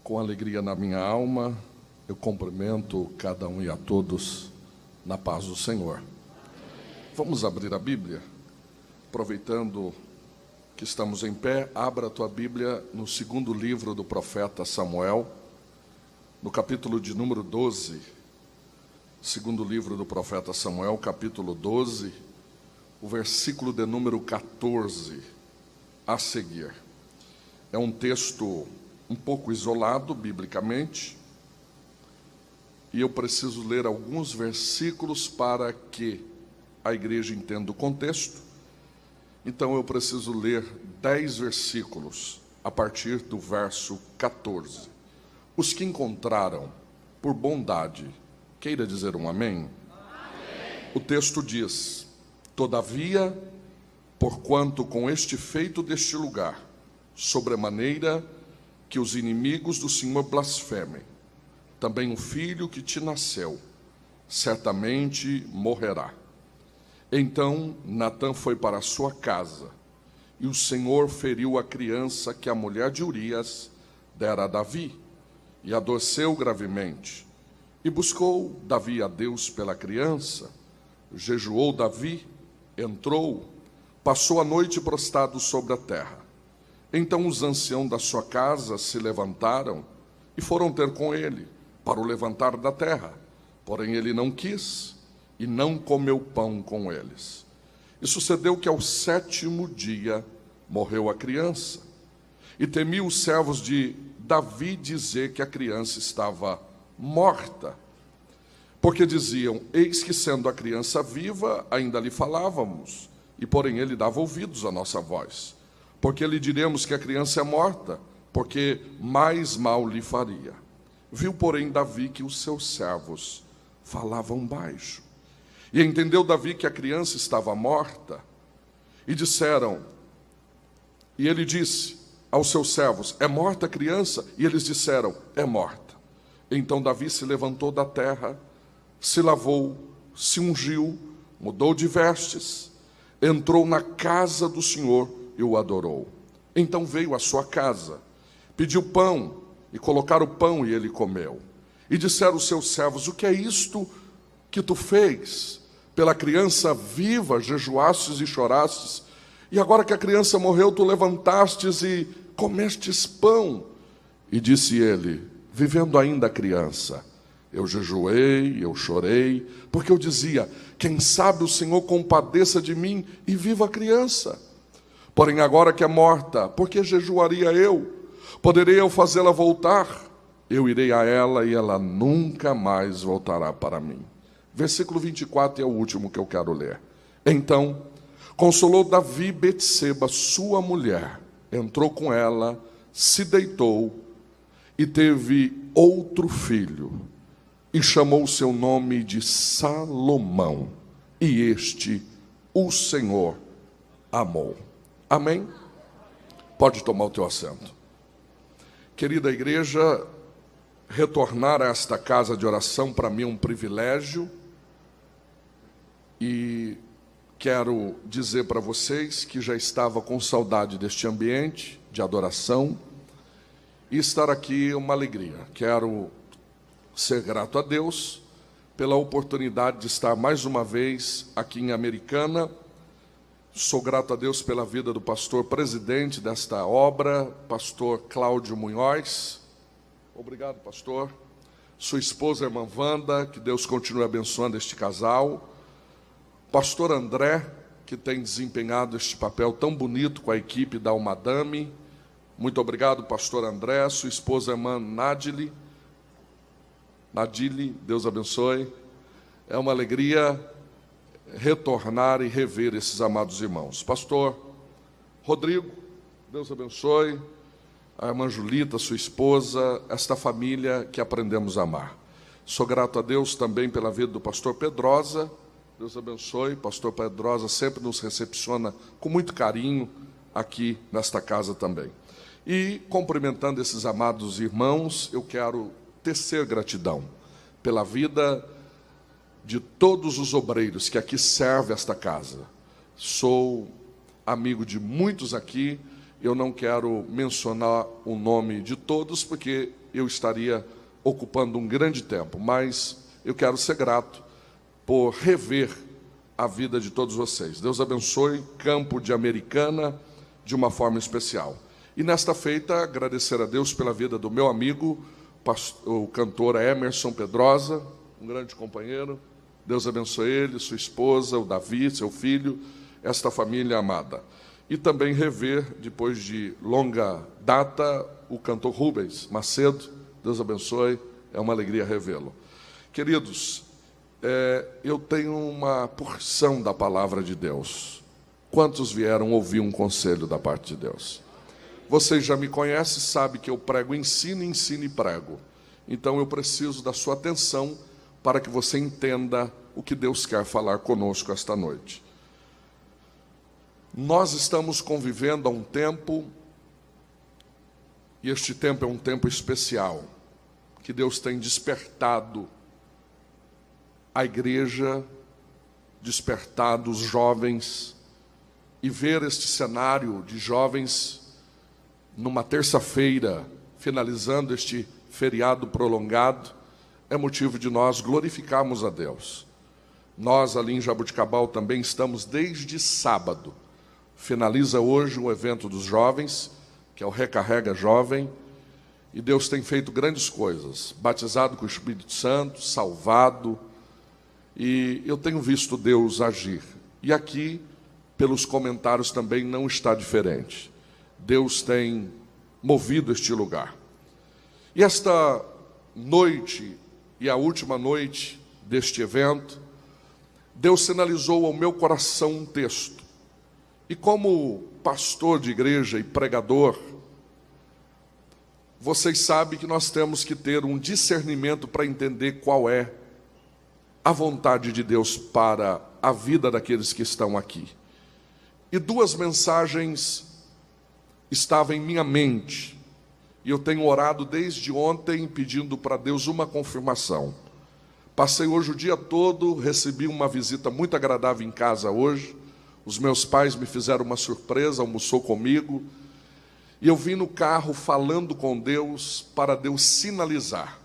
Com alegria na minha alma, eu cumprimento cada um e a todos na paz do Senhor. Vamos abrir a Bíblia? Aproveitando que estamos em pé, abra a tua Bíblia no segundo livro do profeta Samuel, no capítulo de número 12. Segundo livro do profeta Samuel, capítulo 12, o versículo de número 14 a seguir. É um texto um pouco isolado biblicamente, e eu preciso ler alguns versículos para que a igreja entenda o contexto. Então eu preciso ler 10 versículos a partir do verso 14. Os que encontraram por bondade, queira dizer um amém? Amém. O texto diz: todavia, porquanto com este feito deste lugar, sobremaneira que os inimigos do Senhor blasfemem, também o filho que te nasceu certamente morrerá. Então Natã foi para a sua casa, e o Senhor feriu a criança que a mulher de Urias dera a Davi, e adoeceu gravemente. E buscou Davi a Deus pela criança, jejuou Davi, entrou, passou a noite prostrado sobre a terra. Então os anciãos da sua casa se levantaram e foram ter com ele para o levantar da terra. Porém ele não quis e não comeu pão com eles. E sucedeu que ao 7º dia morreu a criança. E temiam os servos de Davi dizer que a criança estava morta. Porque diziam: eis que sendo a criança viva, ainda lhe falávamos, e porém ele dava ouvidos à nossa voz. Porque lhe diremos que a criança é morta, porque mais mal lhe faria. Viu, porém, Davi que os seus servos falavam baixo. E entendeu Davi que a criança estava morta. E ele disse aos seus servos: é morta a criança? E eles disseram: é morta. Então Davi se levantou da terra, se lavou, se ungiu, mudou de vestes, entrou na casa do Senhor e o adorou. Então veio à sua casa, pediu pão, e colocaram o pão, e ele comeu. E disseram os seus servos: o que é isto que tu fez? Pela criança viva jejuastes e chorastes, e agora que a criança morreu, tu levantastes e comestes pão. E disse ele: vivendo ainda a criança, eu jejuei, eu chorei, porque eu dizia: quem sabe o Senhor compadeça de mim e viva a criança. Porém agora que é morta, por que jejuaria eu? Poderei eu fazê-la voltar? Eu irei a ela e ela nunca mais voltará para mim. Versículo 24 é o último que eu quero ler. Então consolou Davi Betseba, sua mulher, entrou com ela, se deitou e teve outro filho, e chamou o seu nome de Salomão, e este o Senhor amou. Amém? Pode tomar o teu assento. Querida igreja, retornar a esta casa de oração para mim é um privilégio, e quero dizer para vocês que já estava com saudade deste ambiente de adoração, e estar aqui é uma alegria. Quero ser grato a Deus pela oportunidade de estar mais uma vez aqui em Americana. Sou grato a Deus pela vida do pastor presidente desta obra, pastor Cláudio Munhoz. Obrigado, pastor. Sua esposa, irmã Wanda, que Deus continue abençoando este casal. Pastor André, que tem desempenhado este papel tão bonito com a equipe da Almadame. Muito obrigado, pastor André. Sua esposa, irmã Nadile, Deus abençoe. É uma alegria retornar e rever esses amados irmãos. Pastor Rodrigo, Deus abençoe. A irmã Julita, sua esposa, esta família que aprendemos a amar. Sou grato a Deus também pela vida do pastor Pedrosa. Deus abençoe. Pastor Pedrosa sempre nos recepciona com muito carinho aqui nesta casa também. E cumprimentando esses amados irmãos, eu quero tecer gratidão pela vida de todos os obreiros que aqui servem esta casa. Sou amigo de muitos aqui eu não quero mencionar o nome de todos, porque eu estaria ocupando um grande tempo, mas eu quero ser grato por rever a vida de todos vocês. Deus abençoe Campo de Americana de uma forma especial. E nesta feita, agradecer a Deus pela vida do meu amigo, o cantor Emerson Pedrosa, um grande companheiro. Deus abençoe ele, sua esposa, o Davi, seu filho, esta família amada. E também rever, depois de longa data, o cantor Rubens Macedo. Deus abençoe, é uma alegria revê-lo. Queridos, eu tenho uma porção da palavra de Deus. Quantos vieram ouvir um conselho da parte de Deus? Vocês já me conhecem, sabem que eu prego, ensino e prego. Então eu preciso da sua atenção para que você entenda o que Deus quer falar conosco esta noite. Nós estamos convivendo há um tempo, e este tempo é um tempo especial, que Deus tem despertado a igreja, despertado os jovens, e ver este cenário de jovens numa terça-feira, finalizando este feriado prolongado, é motivo de nós glorificarmos a Deus. Nós ali em Jaboticabal também estamos desde sábado. Finaliza hoje o evento dos jovens, que é o Recarrega Jovem, e Deus tem feito grandes coisas, batizado com o Espírito Santo, salvado, e eu tenho visto Deus agir. E aqui, pelos comentários também, não está diferente. Deus tem movido este lugar. E esta noite, e a última noite deste evento, Deus sinalizou ao meu coração um texto. E como pastor de igreja e pregador, vocês sabem que nós temos que ter um discernimento para entender qual é a vontade de Deus para a vida daqueles que estão aqui. E duas mensagens estavam em minha mente, e eu tenho orado desde ontem pedindo para Deus uma confirmação. Passei hoje o dia todo, recebi uma visita muito agradável em casa hoje. Os meus pais me fizeram uma surpresa, almoçou comigo, e eu vim no carro falando com Deus para Deus sinalizar.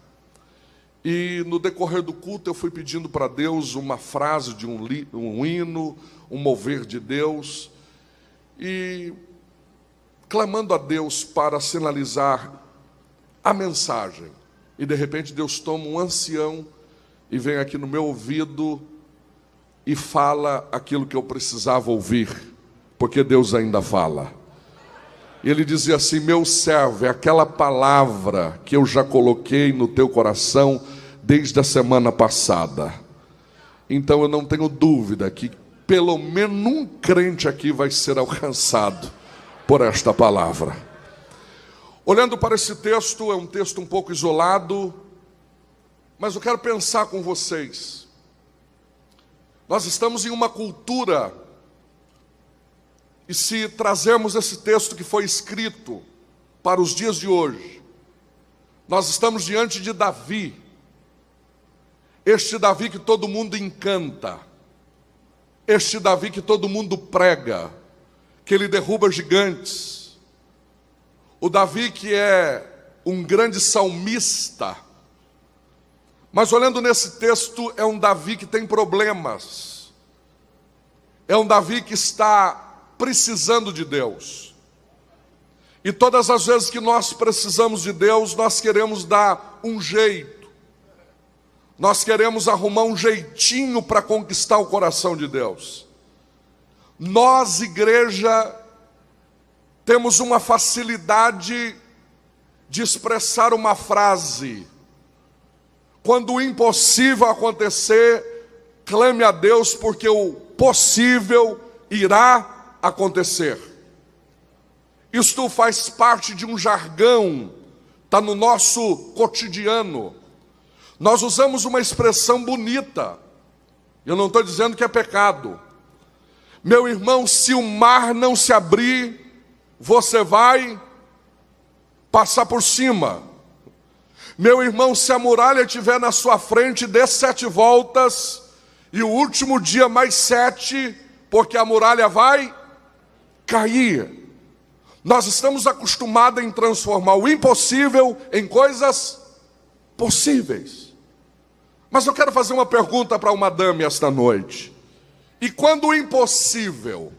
E no decorrer do culto eu fui pedindo para Deus uma frase de um hino, um mover de Deus, e clamando a Deus para sinalizar a mensagem. E de repente Deus toma um ancião e vem aqui no meu ouvido e fala aquilo que eu precisava ouvir, porque Deus ainda fala. E ele dizia assim: meu servo, é aquela palavra que eu já coloquei no teu coração desde a semana passada. Então eu não tenho dúvida que pelo menos um crente aqui vai ser alcançado por esta palavra. Olhando para esse texto, é um texto um pouco isolado, mas eu quero pensar com vocês. Nós estamos em uma cultura, e se trazermos esse texto que foi escrito para os dias de hoje, nós estamos diante de Davi, este Davi que todo mundo encanta, este Davi que todo mundo prega, que ele derruba gigantes, o Davi que é um grande salmista. Mas olhando nesse texto, é um Davi que tem problemas, é um Davi que está precisando de Deus. E todas as vezes que nós precisamos de Deus, nós queremos dar um jeito, nós queremos arrumar um jeitinho para conquistar o coração de Deus. Nós, igreja, temos uma facilidade de expressar uma frase: quando o impossível acontecer, clame a Deus, porque o possível irá acontecer. Isto faz parte de um jargão, está no nosso cotidiano. Nós usamos uma expressão bonita, eu não estou dizendo que é pecado. Meu irmão, se o mar não se abrir, você vai passar por cima. Meu irmão, se a muralha estiver na sua frente, dê 7 voltas, e o último dia mais 7, porque a muralha vai cair. Nós estamos acostumados em transformar o impossível em coisas possíveis. Mas eu quero fazer uma pergunta para uma dama esta noite. E quando o impossível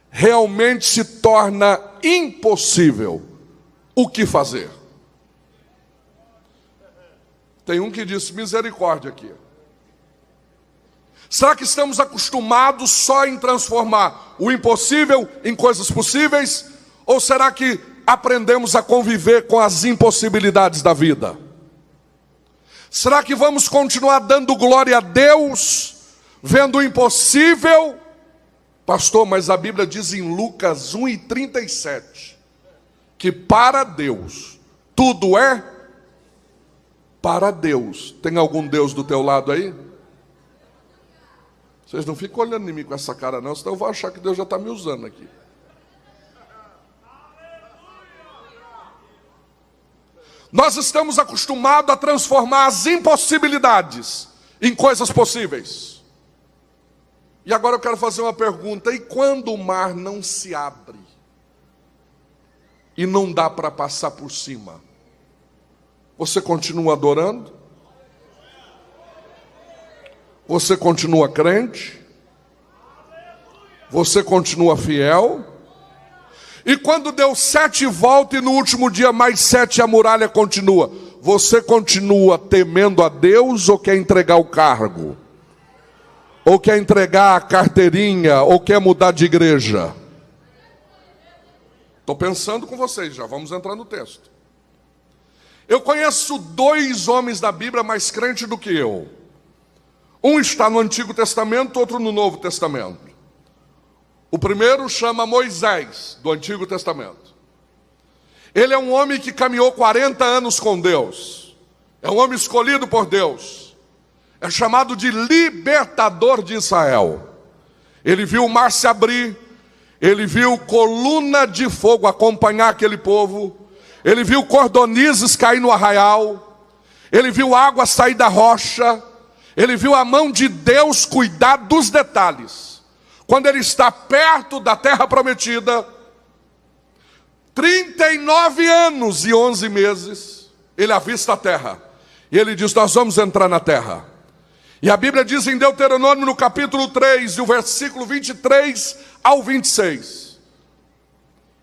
realmente se torna impossível, o que fazer? Tem um que disse misericórdia aqui. Será que estamos acostumados só em transformar o impossível em coisas possíveis? Ou será que aprendemos a conviver com as impossibilidades da vida? Será que vamos continuar dando glória a Deus, vendo o impossível? Pastor, mas a Bíblia diz em Lucas 1:37, que para Deus, tudo é para Deus. Tem algum Deus do teu lado aí? Vocês não ficam olhando em mim com essa cara não, senão eu vou achar que Deus já está me usando aqui. Nós estamos acostumados a transformar as impossibilidades em coisas possíveis. E agora eu quero fazer uma pergunta: e quando o mar não se abre e não dá para passar por cima, você continua adorando? Você continua crente? Você continua fiel? E quando deu 7 voltas e no último dia mais 7 a muralha continua, você continua temendo a Deus ou quer entregar o cargo? Ou quer entregar a carteirinha? Ou quer mudar de igreja? Estou pensando com vocês, já vamos entrar no texto. Eu conheço 2 homens da Bíblia mais crentes do que eu. Um está no Antigo Testamento, outro no Novo Testamento. O primeiro chama Moisés, do Antigo Testamento. Ele é um homem que caminhou 40 anos com Deus. É um homem escolhido por Deus. É chamado de libertador de Israel. Ele viu o mar se abrir. Ele viu coluna de fogo acompanhar aquele povo. Ele viu cordonizes cair no arraial. Ele viu água sair da rocha. Ele viu a mão de Deus cuidar dos detalhes. Quando ele está perto da terra prometida, 39 anos e 11 meses, ele avista a terra. E ele diz: nós vamos entrar na terra. E a Bíblia diz em Deuteronômio, no capítulo 3, e o versículo 23 ao 26,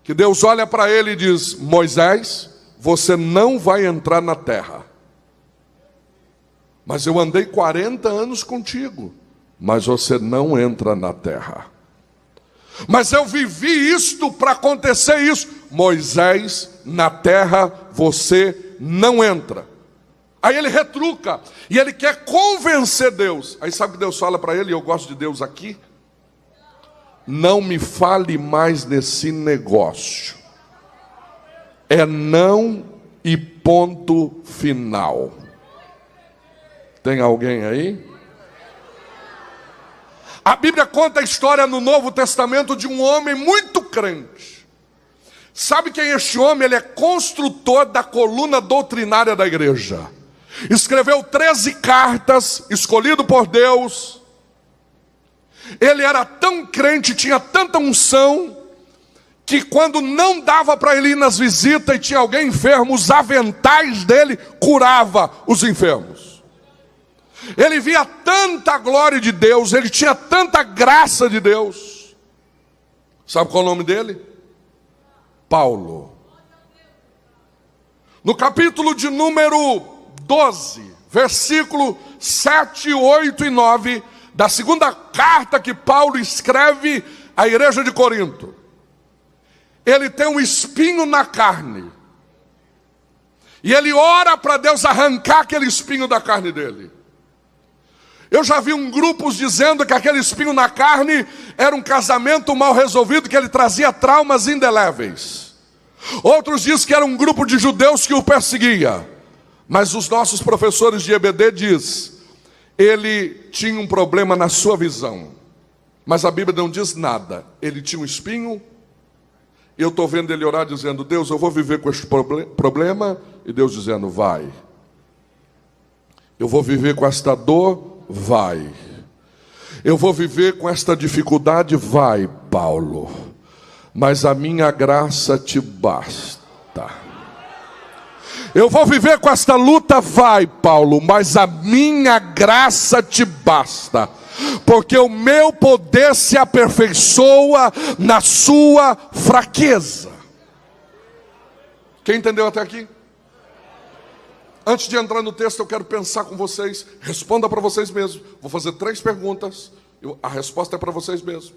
que Deus olha para ele e diz: Moisés, você não vai entrar na terra. Mas eu andei 40 anos contigo, mas você não entra na terra. Mas eu vivi isto para acontecer isso. Moisés, na terra você não entra. Aí ele retruca, e ele quer convencer Deus. Aí sabe o que Deus fala para ele? Eu gosto de Deus aqui. Não me fale mais nesse negócio. É não e ponto final. Tem alguém aí? A Bíblia conta a história no Novo Testamento de um homem muito crente. Sabe quem é este homem? Ele é construtor da coluna doutrinária da igreja. Escreveu 13 cartas, escolhido por Deus. Ele era tão crente, tinha tanta unção, que quando não dava para ele ir nas visitas e tinha alguém enfermo, os aventais dele curava os enfermos. Ele via tanta glória de Deus, ele tinha tanta graça de Deus. Sabe qual é o nome dele? Paulo. No capítulo de número 12, versículo 7, 8 e 9, da segunda carta que Paulo escreve à igreja de Corinto, ele tem um espinho na carne. E ele ora para Deus arrancar aquele espinho da carne dele. Eu já vi grupos dizendo que aquele espinho na carne era um casamento mal resolvido, que ele trazia traumas indeléveis. Outros dizem que era um grupo de judeus que o perseguia. Mas os nossos professores de EBD dizem, ele tinha um problema na sua visão. Mas a Bíblia não diz nada. Ele tinha um espinho. Eu estou vendo ele orar dizendo: Deus, eu vou viver com este problema. E Deus dizendo: vai. Eu vou viver com esta dor. Vai. Eu vou viver com esta dificuldade. Vai, Paulo. mas a minha graça te basta. Eu vou viver com esta luta, vai, Paulo, mas a minha graça te basta, porque o meu poder se aperfeiçoa na sua fraqueza. Quem entendeu até aqui? Antes de entrar no texto, eu quero pensar com vocês. Responda para vocês mesmos. Vou fazer 3 perguntas. A resposta é para vocês mesmos.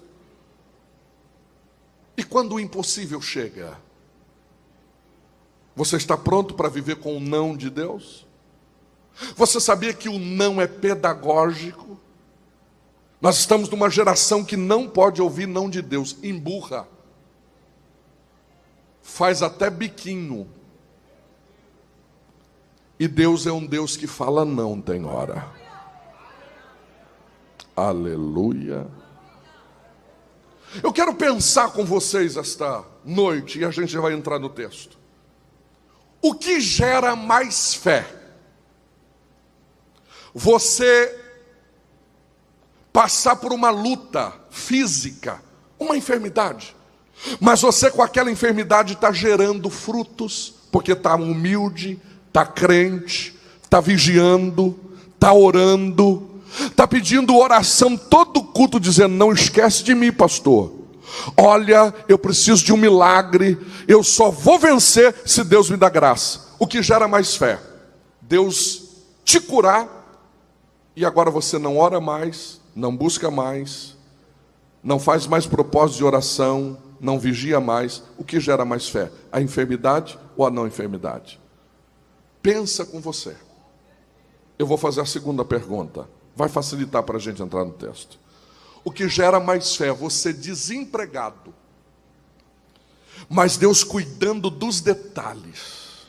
E quando o impossível chega, você está pronto para viver com o não de Deus? Você sabia que o não é pedagógico? Nós estamos numa geração que não pode ouvir não de Deus. Emburra. Faz até biquinho. E Deus é um Deus que fala não tem hora. Aleluia. Eu quero pensar com vocês esta noite, e a gente vai entrar no texto. O que gera mais fé? Você passar por uma luta física, uma enfermidade, mas você com aquela enfermidade está gerando frutos, porque está humilde, está crente, está vigiando, está orando, está pedindo oração todo culto, dizendo: não esquece de mim, pastor. Olha, eu preciso de um milagre, eu só vou vencer se Deus me dá graça. O que gera mais fé? Deus te curar, e agora você não ora mais, não busca mais, não faz mais propósito de oração, não vigia mais. O que gera mais fé? A enfermidade ou a não enfermidade? Pensa com você. Eu vou fazer a segunda pergunta. Vai facilitar para a gente entrar no texto. O que gera mais fé? Você desempregado, mas Deus cuidando dos detalhes.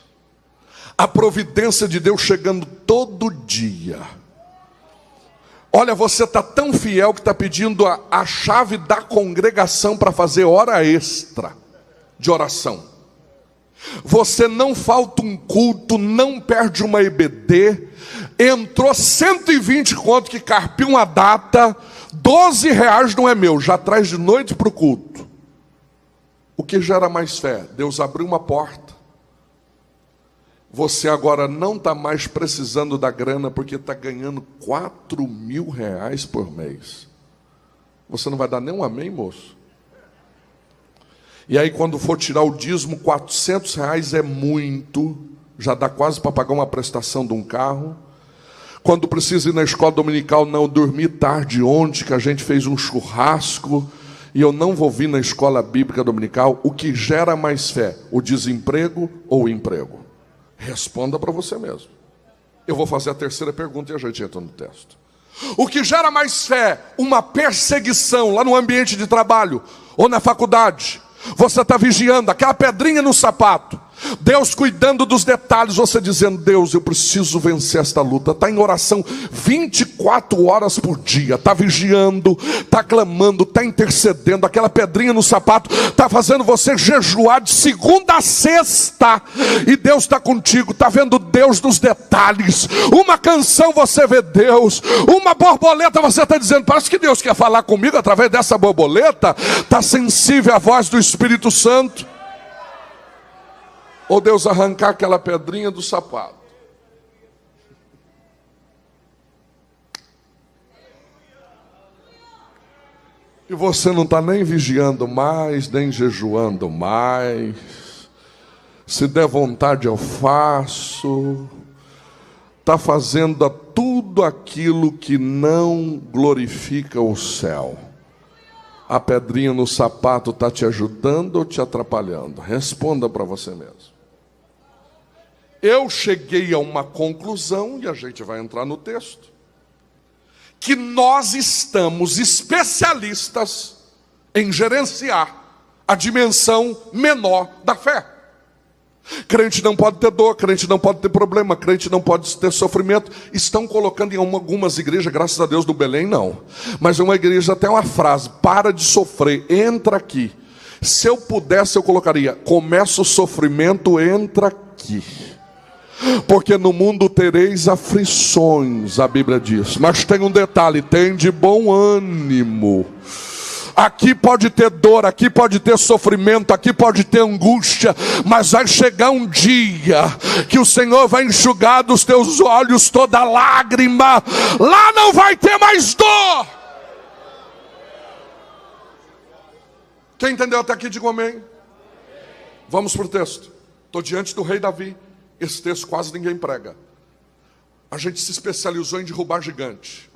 A providência de Deus chegando todo dia. Olha, você está tão fiel que está pedindo a chave da congregação para fazer hora extra de oração. Você não falta um culto, não perde uma EBD, entrou 120 conto que carpiu uma data, R$12 não é meu, já traz de noite para o culto. O que gera mais fé? Deus abriu uma porta. Você agora não está mais precisando da grana, porque está ganhando R$4.000 por mês. Você não vai dar nem um amém, moço? E aí quando for tirar o dízimo, R$400 é muito, já dá quase para pagar uma prestação de um carro. Quando precisa ir na escola dominical, não, dormi tarde ontem, que a gente fez um churrasco, e eu não vou vir na escola bíblica dominical. O que gera mais fé? O desemprego ou o emprego? Responda para você mesmo. Eu vou fazer a terceira pergunta e a gente entra no texto. O que gera mais fé? Uma perseguição lá no ambiente de trabalho ou na faculdade. Você está vigiando, aquela pedrinha no sapato, Deus cuidando dos detalhes, você dizendo: Deus, eu preciso vencer esta luta. Está em oração 24 horas por dia, está vigiando, está clamando, está intercedendo. Aquela pedrinha no sapato está fazendo você jejuar de segunda a sexta, e Deus está contigo, está vendo Deus nos detalhes. Uma canção você vê Deus, uma borboleta você está dizendo: parece que Deus quer falar comigo através dessa borboleta. Está sensível à voz do Espírito Santo. Ou Deus arrancar aquela pedrinha do sapato. E você não está nem vigiando mais, nem jejuando mais. Se der vontade eu faço. Está fazendo tudo aquilo que não glorifica o céu. A pedrinha no sapato está te ajudando ou te atrapalhando? Responda para você mesmo. Eu cheguei a uma conclusão, e a gente vai entrar no texto, que nós estamos especialistas em gerenciar a dimensão menor da fé. Crente não pode ter dor, crente não pode ter problema, crente não pode ter sofrimento. Estão colocando em algumas igrejas, graças a Deus, do Belém não, mas uma igreja tem uma frase: para de sofrer, entra aqui. Se eu pudesse eu colocaria: começa o sofrimento, entra aqui. Porque no mundo tereis aflições, a Bíblia diz. Mas tem um detalhe: tem de bom ânimo. Aqui pode ter dor, aqui pode ter sofrimento, aqui pode ter angústia, mas vai chegar um dia que o Senhor vai enxugar dos teus olhos toda lágrima. Lá não vai ter mais dor. Quem entendeu até aqui, diga amém. Vamos para o texto. Estou diante do rei Davi. Esse texto quase ninguém prega. A gente se especializou em derrubar gigante.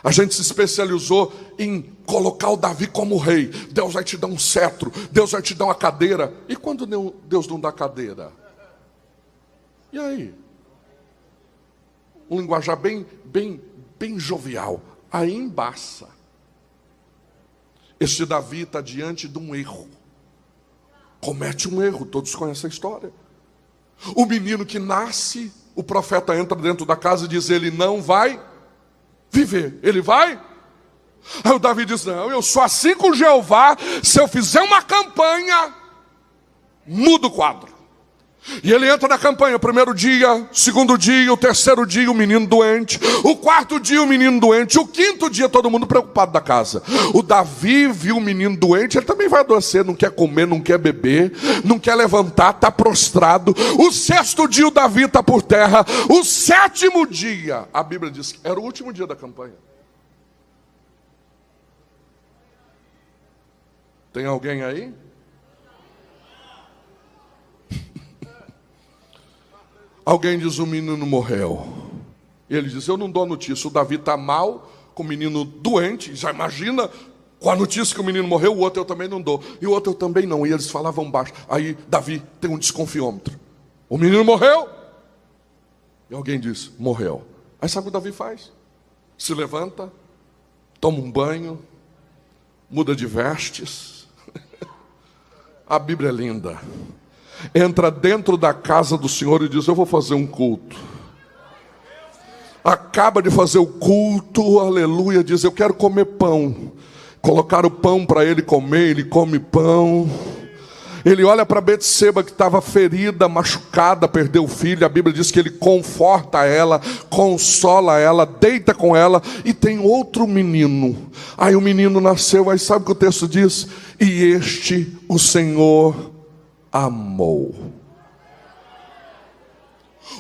A gente se especializou em colocar o Davi como rei. Deus vai te dar um cetro, Deus vai te dar uma cadeira. E quando Deus não dá cadeira? E aí? Um linguajar bem jovial. Aí embaça. Este Davi está diante de um erro. Comete um erro, todos conhecem a história. O menino que nasce, o profeta entra dentro da casa e diz: ele não vai viver. Ele vai? Aí o Davi diz: não, eu sou assim com Jeová, se eu fizer uma campanha, muda o quadro. E ele entra na campanha, o primeiro dia, segundo dia, o terceiro dia, o menino doente, o quarto dia, o menino doente, o quinto dia, todo mundo preocupado da casa. O Davi viu o menino doente, ele também vai adoecer, não quer comer, não quer beber, não quer levantar, está prostrado. O sexto dia, o Davi está por terra. O sétimo dia, a Bíblia diz que era o último dia da campanha. Tem alguém aí? Alguém diz: o menino morreu. E ele diz: eu não dou notícia. O Davi está mal, com o menino doente. Já imagina, com a notícia que o menino morreu. O outro eu também não dou. E o outro eu também não. E eles falavam baixo. Aí Davi tem um desconfiômetro. O menino morreu? E alguém diz: morreu. Aí sabe o que o Davi faz? Se levanta, toma um banho, muda de vestes. A Bíblia é linda. Entra dentro da casa do Senhor e diz: eu vou fazer um culto. Acaba de fazer o culto, aleluia, diz: eu quero comer pão. Colocaram o pão para ele comer, ele come pão. Ele olha para Betseba, que estava ferida, machucada, perdeu o filho. A Bíblia diz que ele conforta ela, consola ela, deita com ela. E tem outro menino. Aí o menino nasceu, aí sabe o que o texto diz? E este o Senhor amou.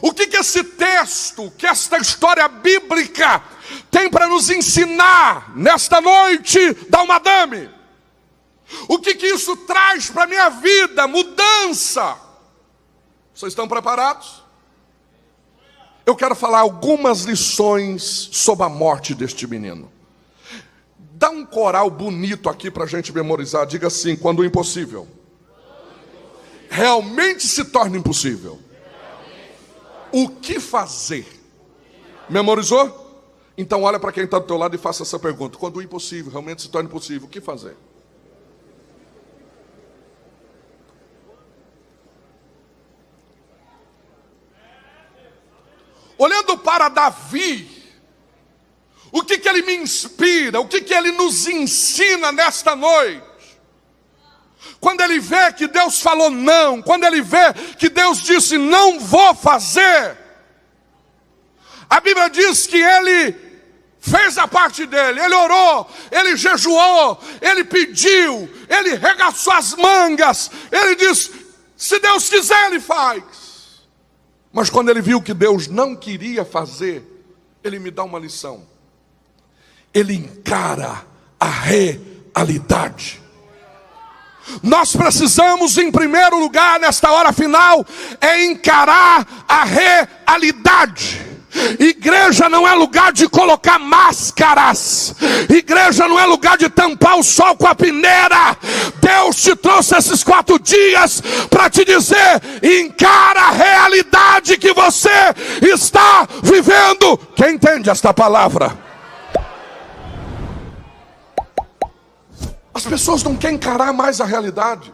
O que esse texto, que esta história bíblica tem para nos ensinar nesta noite da Almadame? O que isso traz para a minha vida? Mudança. Vocês estão preparados? Eu quero falar algumas lições sobre a morte deste menino. Dá um coral bonito aqui para a gente memorizar. Diga assim: quando o impossível realmente se torna impossível, o que fazer? Memorizou? Então olha para quem está do teu lado e faça essa pergunta: quando o impossível realmente se torna impossível, o que fazer? Olhando para Davi, o que ele me inspira, o que ele nos ensina nesta noite? Quando ele vê que Deus falou não, quando ele vê que Deus disse não vou fazer, a Bíblia diz que ele fez a parte dele, ele orou, ele jejuou, ele pediu, ele regaçou as mangas, ele disse: se Deus quiser ele faz. Mas quando ele viu que Deus não queria fazer, ele me dá uma lição. Ele encara a realidade. Nós precisamos, em primeiro lugar, nesta hora final, encarar a realidade. Igreja não é lugar de colocar máscaras. Igreja não é lugar de tampar o sol com a peneira. Deus te trouxe esses 4 dias para te dizer: encara a realidade que você está vivendo. Quem entende esta palavra? As pessoas não querem encarar mais a realidade.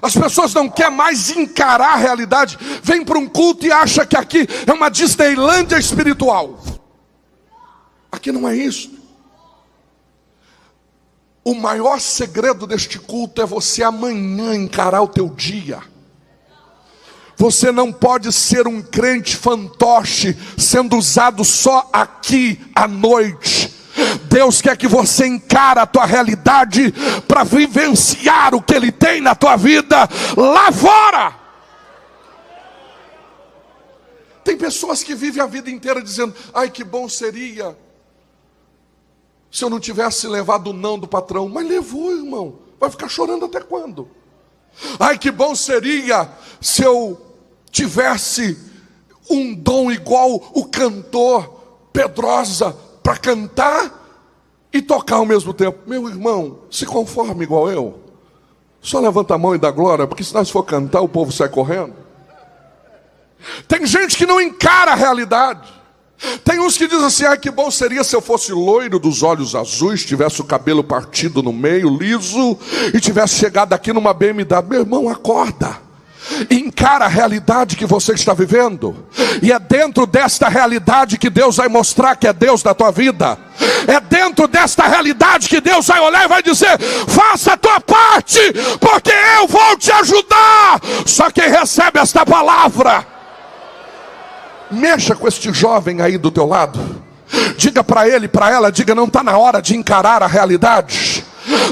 As pessoas não querem mais encarar a realidade. Vem para um culto e acha que aqui é uma Disneylândia espiritual. Aqui não é isso. O maior segredo deste culto é você amanhã encarar o teu dia. Você não pode ser um crente fantoche sendo usado só aqui à noite. Deus quer que você encare a tua realidade para vivenciar o que Ele tem na tua vida lá fora. Tem pessoas que vivem a vida inteira dizendo: ai, que bom seria se eu não tivesse levado o não do patrão. Mas levou, irmão. Vai ficar chorando até quando? Ai, que bom seria se eu tivesse um dom igual o cantor Pedrosa para cantar e tocar ao mesmo tempo. Meu irmão, se conforme igual eu. Só levanta a mão e dá glória, porque se nós for cantar, o povo sai correndo. Tem gente que não encara a realidade. Tem uns que dizem assim: ai, que bom seria se eu fosse loiro, dos olhos azuis, tivesse o cabelo partido no meio, liso, e tivesse chegado aqui numa BMW. Meu irmão, acorda. Encara a realidade que você está vivendo. E é dentro desta realidade que Deus vai mostrar que é Deus da tua vida. É dentro desta realidade que Deus vai olhar e vai dizer: faça a tua parte, porque eu vou te ajudar. Só quem recebe esta palavra. Mexa com este jovem aí do teu lado. Diga para ele, para ela, diga: não está na hora de encarar a realidade.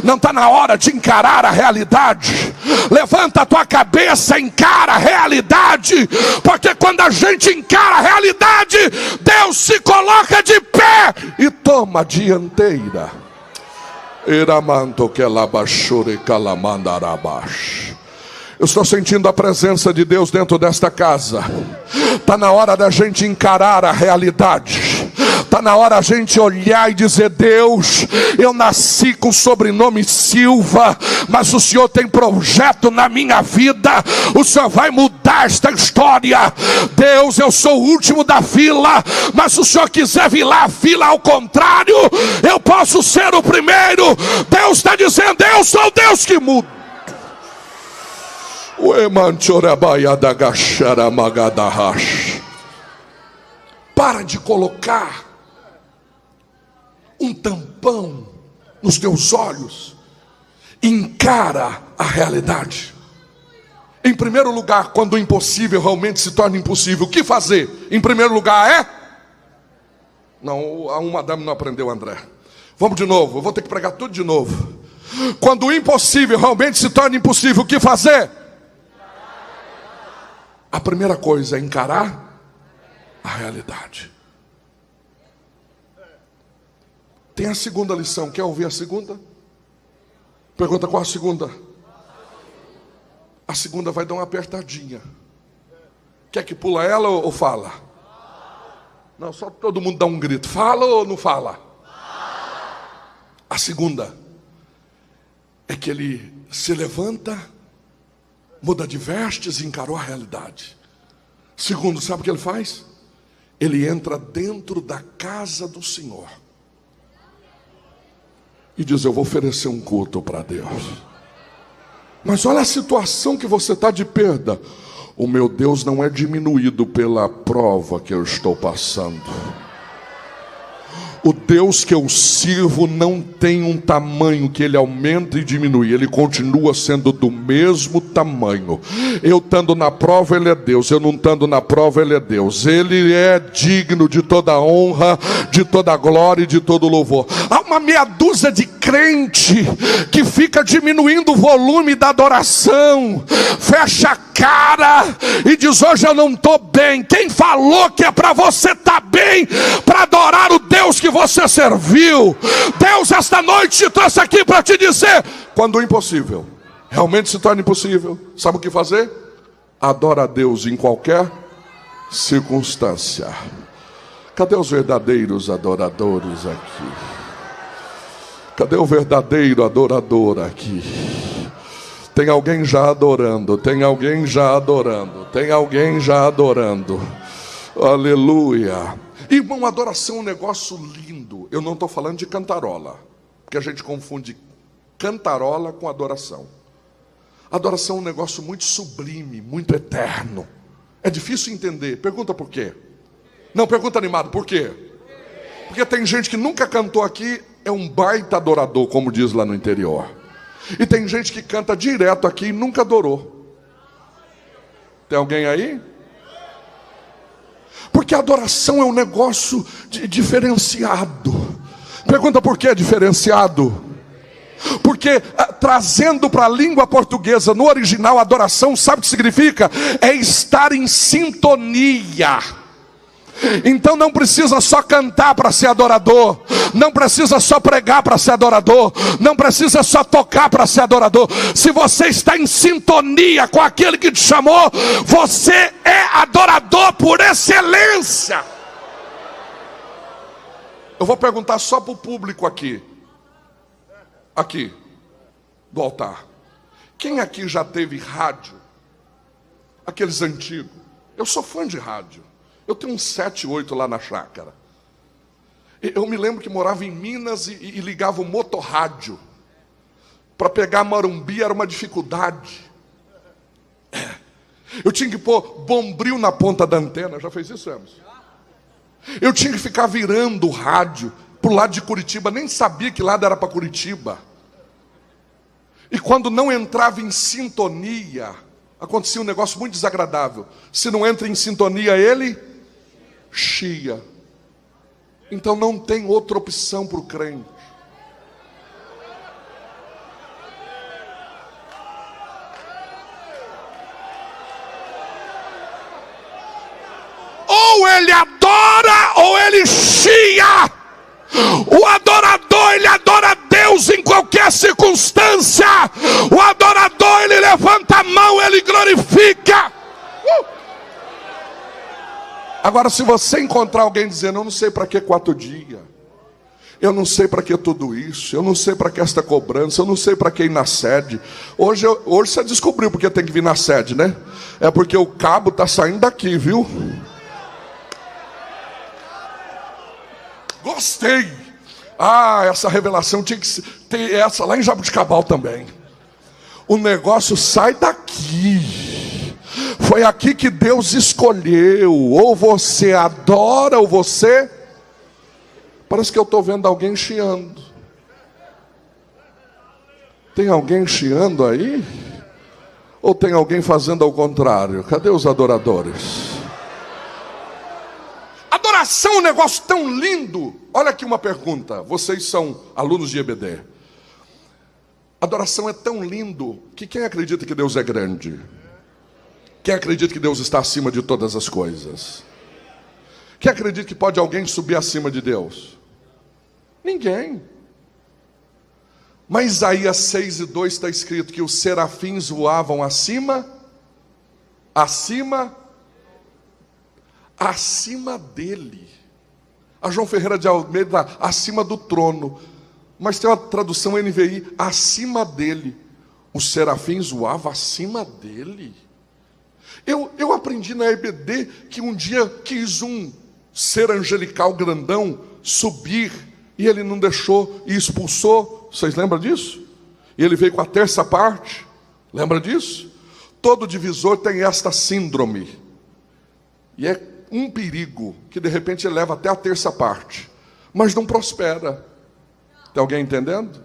Não está na hora de encarar a realidade. Levanta a tua cabeça, encara a realidade. Porque quando a gente encara a realidade, Deus se coloca de pé e toma a dianteira. Eu estou sentindo a presença de Deus dentro desta casa. Está na hora da gente encarar a realidade. Está na hora a gente olhar e dizer: Deus, eu nasci com o sobrenome Silva, mas o Senhor tem projeto na minha vida. O Senhor vai mudar esta história. Deus, eu sou o último da fila, mas se o Senhor quiser virar a fila ao contrário, eu posso ser o primeiro. Deus está dizendo: eu sou o Deus que muda. Para de colocar um tampão nos teus olhos. Encara a realidade. Em primeiro lugar, quando o impossível realmente se torna impossível, o que fazer? Em primeiro lugar é... Não, a madame não aprendeu, André. Vamos de novo, eu vou ter que pregar tudo de novo. Quando o impossível realmente se torna impossível, o que fazer? A primeira coisa é encarar a realidade. Tem a segunda lição. Quer ouvir a segunda? Pergunta: qual a segunda? A segunda vai dar uma apertadinha. Quer que pula ela ou fala? Não, só todo mundo dá um grito. Fala ou não fala? A segunda é que ele se levanta, muda de vestes e encarou a realidade. Segundo, sabe o que ele faz? Ele entra dentro da casa do Senhor e diz: eu vou oferecer um culto para Deus. Mas olha a situação que você está de perda. O meu Deus não é diminuído pela prova que eu estou passando. O Deus que eu sirvo não tem um tamanho que ele aumenta e diminui. Ele continua sendo do mesmo tamanho. Eu estando na prova, ele é Deus. Eu não estando na prova, ele é Deus. Ele é digno de toda honra, de toda glória e de todo louvor. Há uma meia dúzia de crente que fica diminuindo o volume da adoração. Fecha a cara e diz: hoje eu não estou bem. Quem falou que é para você estar bem? Para adorar o Deus que você serviu. Deus esta noite te trouxe aqui para te dizer: quando o impossível realmente se torna impossível, sabe o que fazer? Adora a Deus em qualquer circunstância. Cadê os verdadeiros adoradores aqui? Cadê o verdadeiro adorador aqui? Tem alguém já adorando, tem alguém já adorando, tem alguém já adorando. Aleluia. Irmão, adoração é um negócio lindo. Eu não estou falando de cantarola, porque a gente confunde cantarola com adoração. Adoração é um negócio muito sublime, muito eterno. É difícil entender. Pergunta por quê? Não, pergunta animado, por quê? Porque tem gente que nunca cantou aqui, é um baita adorador, como diz lá no interior. E tem gente que canta direto aqui e nunca adorou. Tem alguém aí? Porque a adoração é um negócio diferenciado. Pergunta por que é diferenciado? Porque trazendo para a língua portuguesa, no original, adoração, sabe o que significa? É estar em sintonia. Então não precisa só cantar para ser adorador, não precisa só pregar para ser adorador, não precisa só tocar para ser adorador. Se você está em sintonia com aquele que te chamou, você é adorador por excelência. Eu vou perguntar só para o público aqui do altar. Quem aqui já teve rádio? Aqueles antigos. Eu sou fã de rádio. Eu tenho uns 7, 8 lá na chácara. Eu me lembro que morava em Minas e ligava o motorrádio. Para pegar Marumbi era uma dificuldade. Eu tinha que pôr bombril na ponta da antena. Já fez isso, Emerson? Eu tinha que ficar virando o rádio para o lado de Curitiba. Nem sabia que lado era para Curitiba. E quando não entrava em sintonia, acontecia um negócio muito desagradável. Se não entra em sintonia, ele chia. Então não tem outra opção para o crente. Ou ele adora ou ele chia. O adorador, ele adora Deus em qualquer circunstância. O adorador, ele levanta a mão, ele glorifica. Agora, se você encontrar alguém dizendo: eu não sei para que 4 dias, eu não sei para que tudo isso, eu não sei para que esta cobrança, eu não sei para que ir na sede. Hoje você descobriu porque tem que vir na sede, né? É porque o cabo está saindo daqui, viu? Gostei. Essa revelação tinha que ter essa lá em Jabuticabal também. O negócio sai daqui. Foi aqui que Deus escolheu. Ou você adora, ou você... Parece que eu estou vendo alguém chiando. Tem alguém chiando aí? Ou tem alguém fazendo ao contrário? Cadê os adoradores? Adoração é um negócio tão lindo. Olha aqui uma pergunta. Vocês são alunos de EBD. Adoração é tão lindo que quem acredita que Deus é grande? Quem acredita que Deus está acima de todas as coisas? Quem acredita que pode alguém subir acima de Deus? Ninguém. Mas Isaías 6:2 está escrito que os serafins voavam acima dele. A João Ferreira de Almeida, acima do trono. Mas tem uma tradução NVI, acima dele. Os serafins voavam acima dele. Eu aprendi na EBD que um dia quis um ser angelical grandão subir, e ele não deixou e expulsou. Vocês lembram disso? E ele veio com a terça parte. Lembra disso? Todo divisor tem esta síndrome. E é um perigo que de repente ele leva até a terça parte, mas não prospera. Tem alguém entendendo?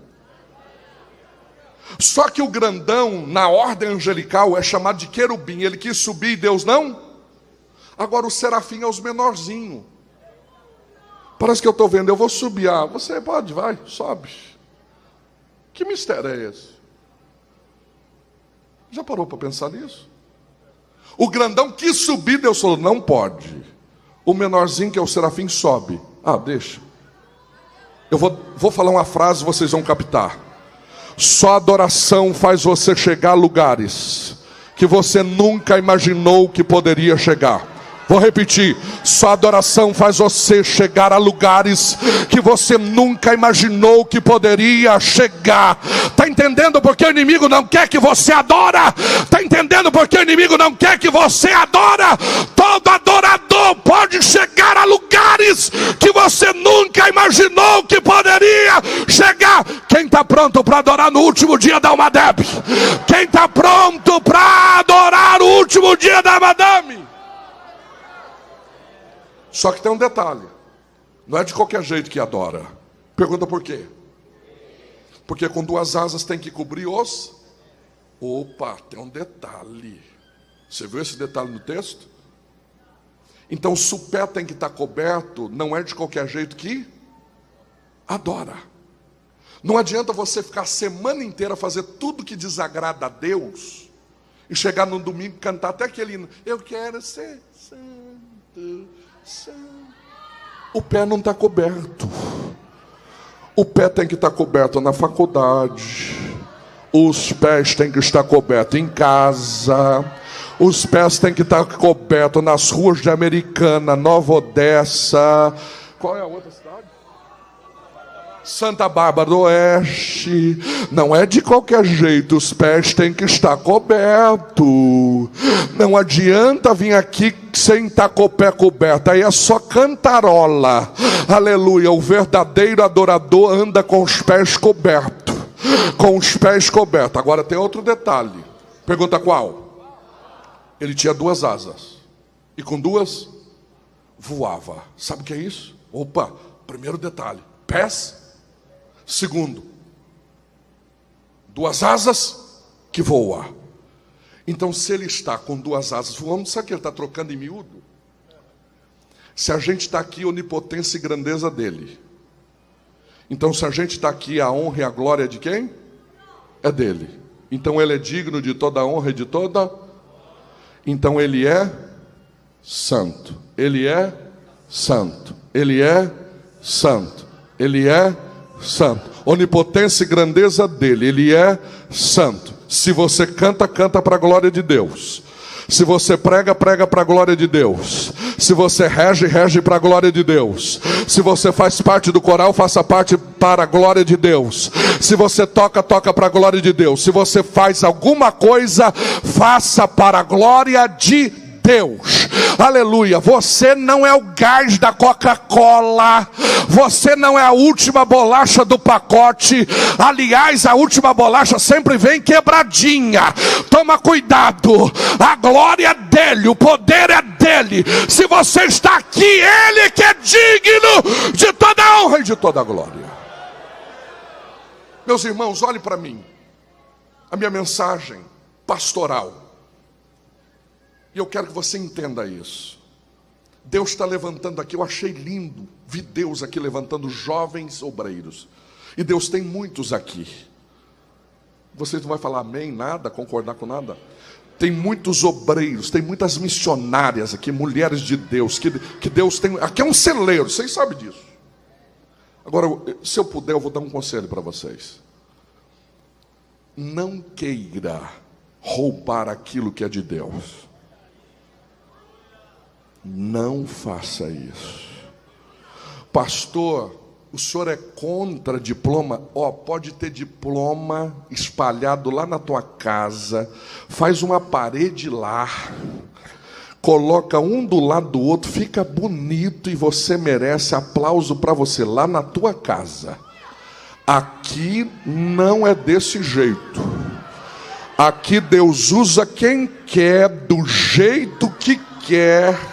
Só que o grandão, na ordem angelical, é chamado de querubim. Ele quis subir e Deus não. Agora o serafim é os menorzinhos. Parece que eu estou vendo, eu vou subir. Você pode, vai, sobe. Que mistério é esse? Já parou para pensar nisso? O grandão quis subir, Deus falou: não pode. O menorzinho, que é o serafim, sobe. Deixa. Eu vou falar uma frase, vocês vão captar. Só adoração faz você chegar a lugares que você nunca imaginou que poderia chegar. Vou repetir. Só adoração faz você chegar a lugares que você nunca imaginou que poderia chegar. Está entendendo porque o inimigo não quer que você adora? Está entendendo porque o inimigo não quer que você adora? Todo adorador pode chegar a lugares que você nunca imaginou que poderia chegar. Quem está pronto para adorar no último dia, dá uma deb. Quem está pronto para adorar no último dia, dá uma deb. Só que tem um detalhe. Não é de qualquer jeito que adora. Pergunta por quê? Porque com 2 asas tem que cobrir os... Opa, tem um detalhe. Você viu esse detalhe no texto? Então se o pé tem que estar coberto, não é de qualquer jeito que... Adora. Não adianta você ficar a semana inteira fazer tudo que desagrada a Deus e chegar no domingo e cantar até aquele hino, eu quero ser santo, santo. O pé não está coberto. O pé tem que estar coberto na faculdade. Os pés têm que estar cobertos em casa. Os pés têm que estar cobertos nas ruas de Americana, Nova Odessa. Qual é a outra cidade? Santa Bárbara do Oeste. Não é de qualquer jeito, os pés têm que estar cobertos. Não adianta vir aqui sem estar com o pé coberto, aí é só cantarola. Aleluia, o verdadeiro adorador anda com os pés cobertos. Com os pés cobertos. Agora tem outro detalhe. Pergunta qual? Ele tinha 2 asas. E com 2 voava. Sabe o que é isso? Opa, primeiro detalhe. Pés. Segundo, 2 asas que voa. Então, se ele está com 2 asas voando, sabe que ele está trocando em miúdo? Se a gente está aqui, a onipotência e grandeza dele. Então, se a gente está aqui, a honra e a glória é de quem? É dele. Então, ele é digno de toda a honra e de toda. Então, ele é santo. Ele é santo. Ele é santo. Ele é santo. Onipotência e grandeza dele. Ele é santo. Se você canta, canta para a glória de Deus. Se você prega, prega para a glória de Deus. Se você rege, rege para a glória de Deus. Se você faz parte do coral, faça parte para a glória de Deus. Se você toca, toca para a glória de Deus. Se você faz alguma coisa, faça para a glória de Deus. Aleluia. Você não é o gás da Coca-Cola. Você não é a última bolacha do pacote. Aliás, a última bolacha sempre vem quebradinha. Toma cuidado. A glória é dele, o poder é dele. Se você está aqui, ele que é digno de toda a honra e de toda a glória. Meus irmãos, olhem para mim. A minha mensagem pastoral. E eu quero que você entenda isso. Deus está levantando aqui, eu achei lindo, vi Deus aqui levantando jovens obreiros. E Deus tem muitos aqui. Vocês não vão falar amém, nada, concordar com nada? Tem muitos obreiros, tem muitas missionárias aqui, mulheres de Deus, que Deus tem. Aqui é um celeiro, vocês sabem disso. Agora, se eu puder, eu vou dar um conselho para vocês. Não queira roubar aquilo que é de Deus. Não faça isso. Pastor, o senhor é contra diploma? Pode ter diploma espalhado lá na tua casa. Faz uma parede lá. Coloca um do lado do outro. Fica bonito e você merece aplauso para você lá na tua casa. Aqui não é desse jeito. Aqui Deus usa quem quer, do jeito que quer.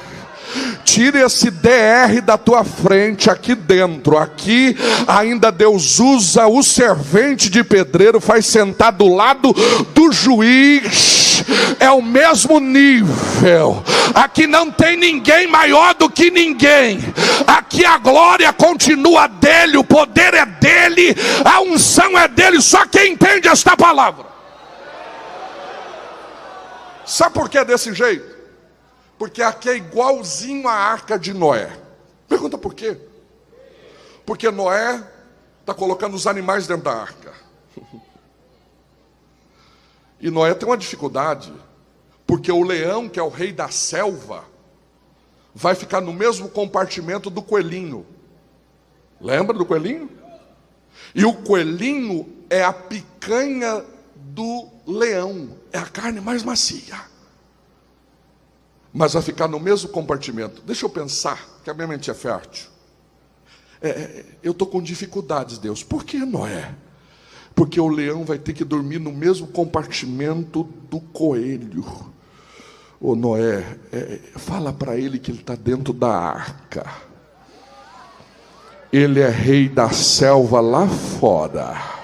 Tire esse DR da tua frente aqui dentro. Aqui ainda Deus usa o servente de pedreiro, faz sentar do lado do juiz. É o mesmo nível. Aqui não tem ninguém maior do que ninguém. Aqui a glória continua dele, o poder é dele, a unção é dele. Só quem entende esta palavra. Sabe por que é desse jeito? Porque aqui é igualzinho à arca de Noé. Pergunta por quê? Porque Noé está colocando os animais dentro da arca. E Noé tem uma dificuldade. Porque o leão, que é o rei da selva, vai ficar no mesmo compartimento do coelhinho. Lembra do coelhinho? E o coelhinho é a picanha do leão. É a carne mais macia. Mas vai ficar no mesmo compartimento. Deixa eu pensar, que a minha mente é fértil. Eu estou com dificuldades, Deus. Por que Noé? Porque o leão vai ter que dormir no mesmo compartimento do coelho. Ô Noé, fala para ele que ele está dentro da arca. Ele é rei da selva lá fora.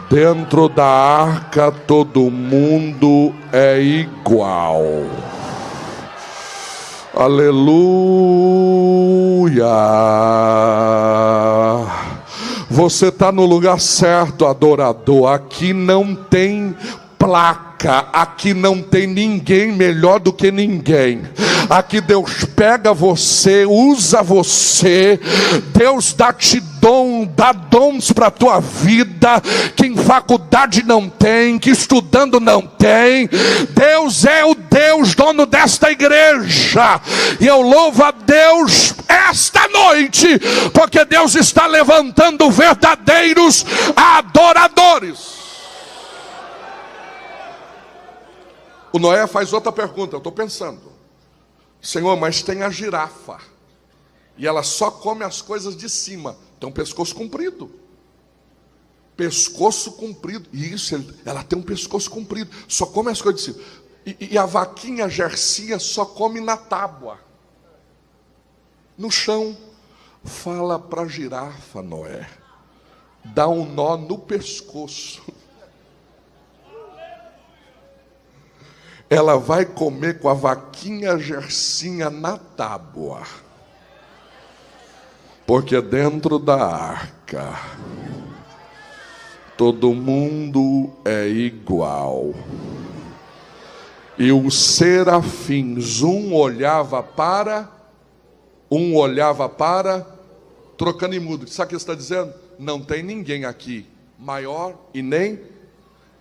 Dentro da arca todo mundo é igual. Aleluia. Aleluia. Você está no lugar certo, adorador. Aqui não tem placa, aqui não tem ninguém melhor do que ninguém. Aqui Deus pega você, usa você. Deus dá-te dá dons para a tua vida que em faculdade não tem, que estudando não tem. Deus é o Deus dono desta igreja, e eu louvo a Deus esta noite, porque Deus está levantando verdadeiros adoradores. O Noé faz outra pergunta, eu estou pensando: Senhor, mas tem a girafa, e ela só come as coisas de cima. Tem um pescoço comprido. Pescoço comprido. Isso, ela tem um pescoço comprido. Só come as coisas de cima. E a vaquinha Gersinha só come na tábua, no chão. Fala para a girafa, Noé, dá um nó no pescoço. Ela vai comer com a vaquinha Gersinha na tábua. Porque dentro da arca todo mundo é igual. E os serafins, um olhava para, trocando em mudo. Sabe o que ele está dizendo? Não tem ninguém aqui maior e nem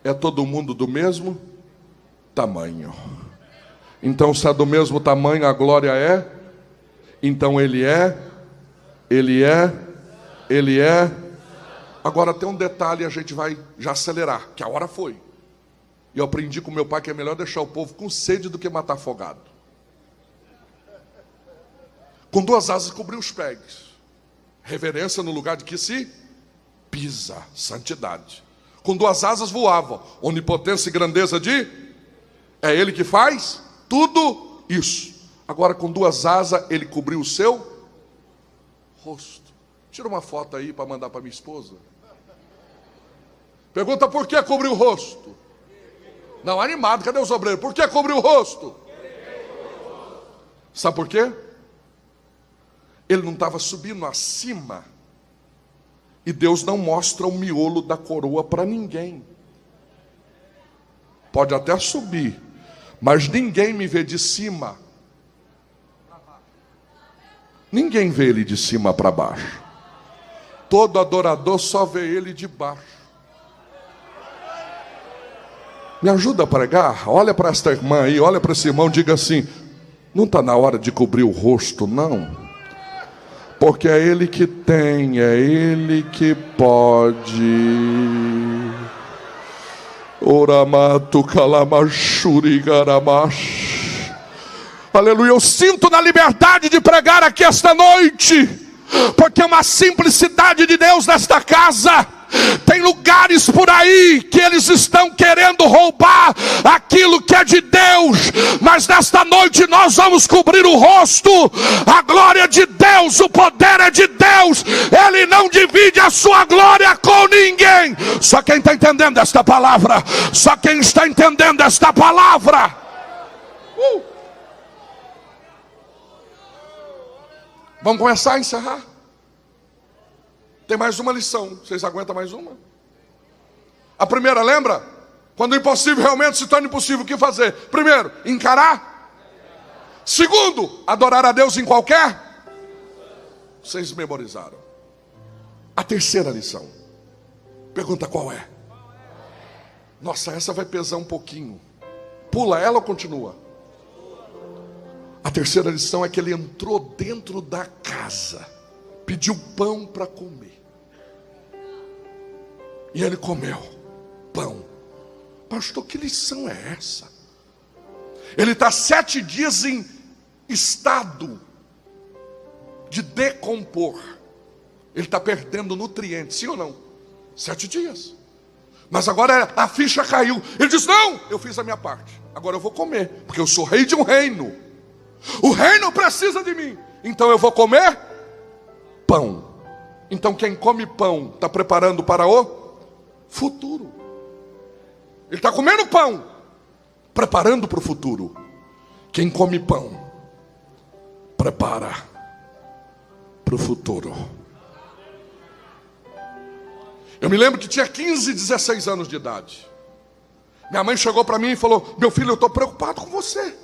é todo mundo do mesmo tamanho. Então, se é do mesmo tamanho, a glória é. Então ele é. Agora tem um detalhe, a gente vai já acelerar, que a hora foi. E eu aprendi com meu pai que é melhor deixar o povo com sede do que matar afogado. Com duas asas cobriu os pés. Reverência no lugar de que se pisa, santidade. Com duas asas voava, onipotência e grandeza de... É ele que faz tudo isso. Agora com duas asas ele cobriu o seu rosto. Tira uma foto aí para mandar para minha esposa. Pergunta por que cobriu o rosto. Não, animado, cadê os obreiros? Por que cobriu o rosto? Sabe por quê? Ele não estava subindo acima. E Deus não mostra o miolo da coroa para ninguém. Pode até subir, mas ninguém me vê de cima. Ninguém vê ele de cima para baixo. Todo adorador só vê ele de baixo. Me ajuda a pregar? Olha para esta irmã aí, olha para esse irmão, diga assim: não está na hora de cobrir o rosto, não. Porque é ele que tem, é ele que pode. Oramato calamachuri garamash. Aleluia, eu sinto na liberdade de pregar aqui esta noite, porque é uma simplicidade de Deus nesta casa. Tem lugares por aí que eles estão querendo roubar aquilo que é de Deus, mas nesta noite nós vamos cobrir o rosto. A glória de Deus, o poder é de Deus. Ele não divide a sua glória com ninguém. Só quem está entendendo esta palavra, só quem está entendendo esta palavra. Vamos começar a encerrar. Tem mais uma lição. Vocês aguentam mais uma? A primeira, lembra? Quando o impossível realmente se torna impossível, o que fazer? Primeiro, encarar. Segundo, adorar a Deus em qualquer. Vocês memorizaram. A terceira lição. Pergunta qual é? Nossa, essa vai pesar um pouquinho. Pula ela ou continua? A terceira lição é que ele entrou dentro da casa, pediu pão para comer. E ele comeu pão. Pastor, que lição é essa? Ele está 7 dias em estado de decompor. Ele está perdendo nutrientes, sim ou não? 7 dias. Mas agora a ficha caiu. Ele diz: não, eu fiz a minha parte. Agora eu vou comer, porque eu sou rei de um reino. O reino precisa de mim. Então eu vou comer pão. Então quem come pão está preparando para o futuro. Ele está comendo pão, preparando para o futuro. Quem come pão, prepara para o futuro. Eu me lembro que tinha 15, 16 anos de idade. Minha mãe chegou para mim e falou: meu filho, eu estou preocupado com você.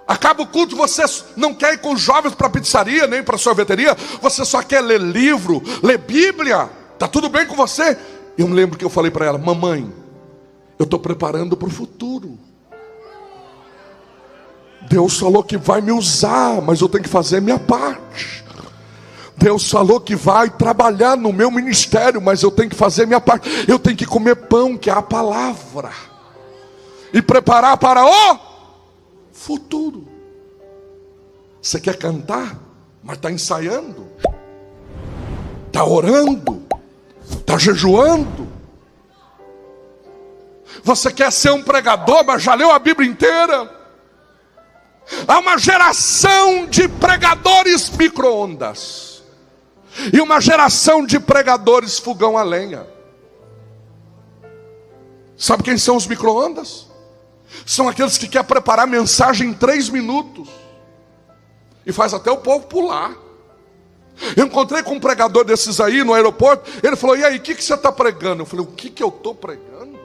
Acaba o culto, você não quer ir com os jovens para a pizzaria, nem para a sorveteria. Você só quer ler livro, ler Bíblia. Está tudo bem com você? Eu me lembro que eu falei para ela: mamãe, eu estou preparando para o futuro. Deus falou que vai me usar, mas eu tenho que fazer a minha parte. Deus falou que vai trabalhar no meu ministério, mas eu tenho que fazer a minha parte. Eu tenho que comer pão, que é a palavra, e preparar para o futuro. Você quer cantar, mas está ensaiando, está orando, está jejuando. Você quer ser um pregador, mas já leu a Bíblia inteira. Há uma geração de pregadores micro-ondas e uma geração de pregadores fogão a lenha. Sabe quem são os micro-ondas? São aqueles que querem preparar mensagem em 3 minutos e faz até o povo pular. Eu encontrei com um pregador desses aí no aeroporto. Ele falou: e aí, o que você está pregando? Eu falei: o que eu estou pregando?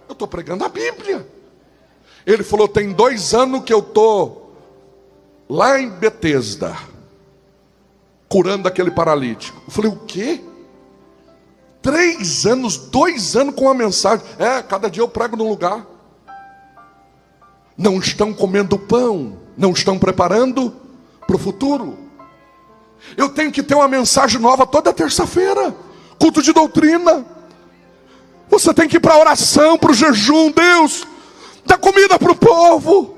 Eu estou pregando a Bíblia. Ele falou: tem 2 anos que eu estou lá em Betesda, curando aquele paralítico. Eu falei: o quê? 3 anos, 2 anos com a mensagem. Cada dia eu prego num lugar. Não estão comendo pão, não estão preparando para o futuro. Eu tenho que ter uma mensagem nova toda terça-feira, culto de doutrina. Você tem que ir para a oração, para o jejum. Deus, dá comida para o povo.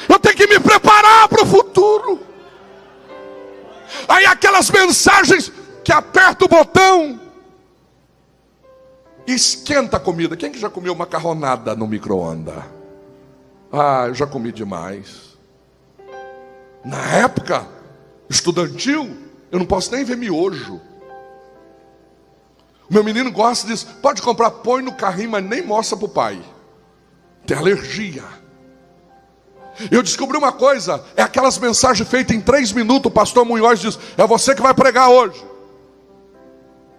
Eu tenho que me preparar para o futuro. Aí aquelas mensagens que aperta o botão e esquenta a comida. Quem que já comeu macarronada no micro-ondas? Eu já comi demais. Na época estudantil, eu não posso nem ver miojo. O meu menino gosta disso. Pode comprar, põe no carrinho, mas nem mostra para o pai. Tem alergia. Eu descobri uma coisa: é aquelas mensagens feitas em 3 minutos. O pastor Munhoz diz: é você que vai pregar hoje.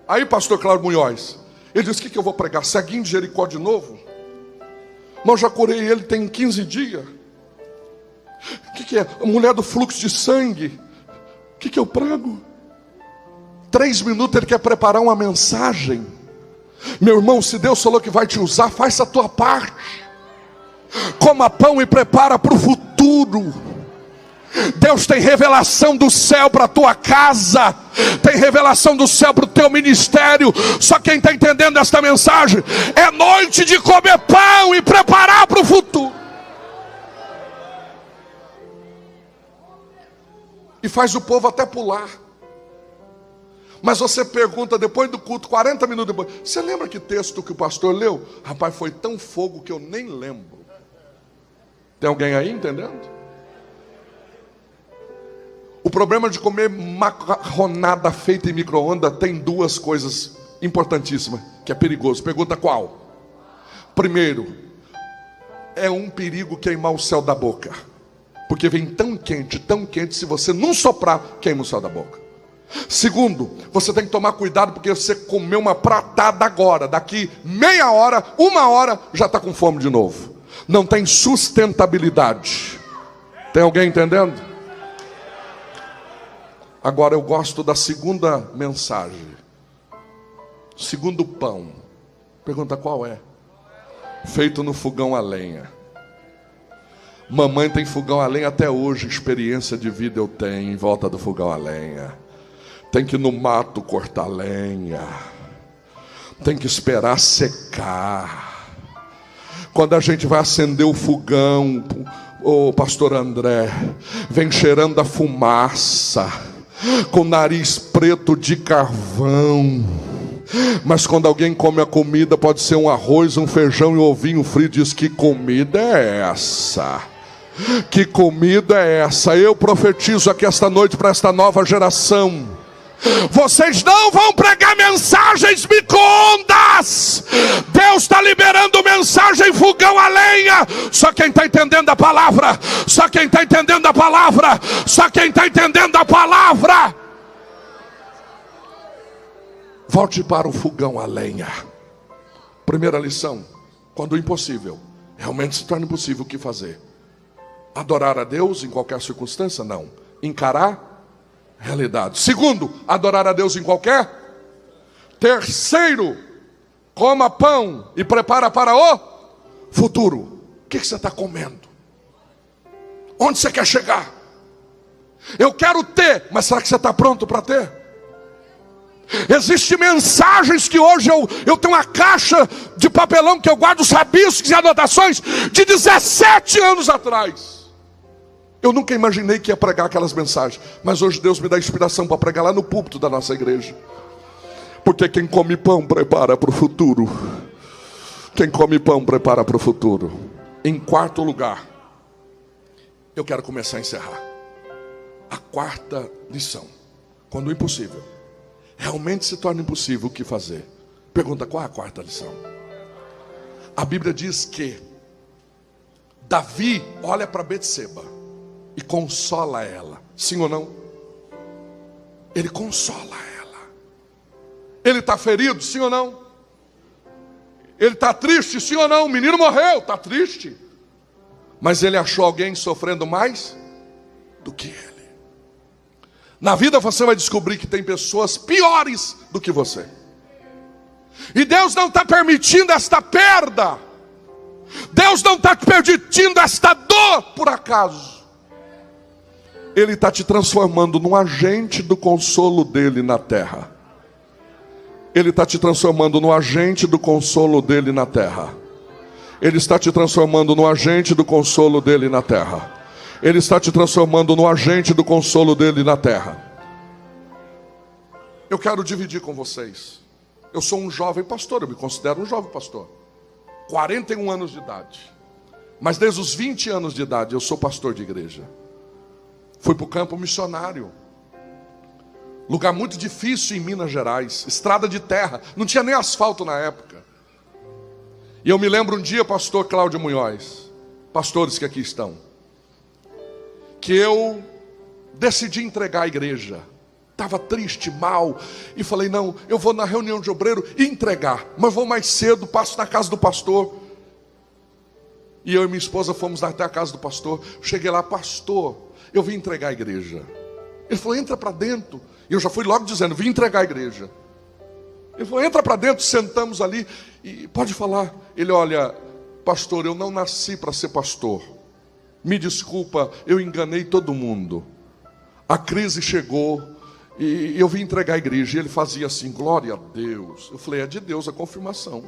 Aí pastor Cláudio Munhoz, ele diz: o que eu vou pregar? Ceguinho de Jericó de novo? Mas eu já curei ele tem 15 dias. O que é? Mulher do fluxo de sangue. O que eu prego? 3 minutos ele quer preparar uma mensagem. Meu irmão, se Deus falou que vai te usar, faz a tua parte. Coma pão e prepara para o futuro. Deus tem revelação do céu para a tua casa, tem revelação do céu para o teu ministério. Só quem está entendendo esta mensagem, é noite de comer pão e preparar para o futuro. E faz o povo até pular. Mas você pergunta depois do culto, 40 minutos depois: você lembra que texto que o pastor leu? Rapaz, foi tão fogo que eu nem lembro. Tem alguém aí entendendo? O problema de comer macarronada feita em micro-ondas tem 2 coisas importantíssimas, que é perigoso. Pergunta qual? Primeiro, é um perigo queimar o céu da boca. Porque vem tão quente, se você não soprar, queima o céu da boca. Segundo, você tem que tomar cuidado, porque você comeu uma pratada agora, daqui meia hora, 1 hora, já está com fome de novo. Não tem sustentabilidade. Tem alguém entendendo? Agora eu gosto da segunda mensagem. Segundo pão. Pergunta qual é? Feito no fogão a lenha. Mamãe tem fogão a lenha até hoje. Experiência de vida eu tenho em volta do fogão a lenha. Tem que ir no mato cortar lenha. Tem que esperar secar. Quando a gente vai acender o fogão, o pastor André, vem cheirando a fumaça, com o nariz preto de carvão. Mas quando alguém come a comida, pode ser um arroz, um feijão e um ovinho frito, diz: que comida é essa? Que comida é essa? Eu profetizo aqui esta noite para esta nova geração: vocês não vão pregar mensagens micro-ondas. Deus está liberando mandando mensagem, fogão a lenha. Só quem está entendendo a palavra, só quem está entendendo a palavra, só quem está entendendo a palavra. Volte para o fogão a lenha. Primeira lição: quando o impossível realmente se torna impossível, o que fazer? Adorar a Deus em qualquer circunstância? Não. Encarar a realidade. Segundo, adorar a Deus em qualquer. Terceiro, coma pão e prepara para o futuro. O que você está comendo? Onde você quer chegar? Eu quero ter, mas será que você está pronto para ter? Existem mensagens que hoje eu tenho uma caixa de papelão que eu guardo os rabiscos e anotações de 17 anos atrás. Eu nunca imaginei que ia pregar aquelas mensagens, mas hoje Deus me dá inspiração para pregar lá no púlpito da nossa igreja. Porque quem come pão prepara para o futuro. Quem come pão prepara para o futuro. Em quarto lugar, eu quero começar a encerrar. A quarta lição: quando o impossível realmente se torna impossível, o que fazer? Pergunta: qual é a quarta lição? A Bíblia diz que Davi olha para Betseba e consola ela. Sim ou não? Ele consola ela. Ele está ferido? Sim ou não? Ele está triste? Sim ou não? O menino morreu, está triste. Mas ele achou alguém sofrendo mais do que ele. Na vida você vai descobrir que tem pessoas piores do que você. E Deus não está permitindo esta perda. Deus não está permitindo esta dor por acaso. Ele está te transformando num agente do consolo dele na terra. Ele está te transformando num agente do consolo dele na terra. Ele está te transformando num agente do consolo dele na terra. Ele está te transformando no agente do consolo dele na terra. Eu quero dividir com vocês. Eu sou um jovem pastor, eu me considero um jovem pastor. 41 anos de idade. Mas desde os 20 anos de idade eu sou pastor de igreja. Fui para o campo missionário. Lugar muito difícil em Minas Gerais. Estrada de terra, não tinha nem asfalto na época. E eu me lembro um dia, pastor Cláudio Munhoz, pastores que aqui estão, que eu decidi entregar a igreja. Estava triste, mal, e falei: não, eu vou na reunião de obreiro e entregar, mas vou mais cedo, passo na casa do pastor. E eu e minha esposa fomos até a casa do pastor. Cheguei lá: pastor, eu vim entregar a igreja. Ele falou: entra para dentro. E eu já fui logo dizendo: vim entregar a igreja. Ele falou: entra para dentro. Sentamos ali e pode falar. Ele: olha, pastor, eu não nasci para ser pastor. Me desculpa, eu enganei todo mundo. A crise chegou e eu vim entregar a igreja. E ele fazia assim: glória a Deus. Eu falei: é de Deus a confirmação.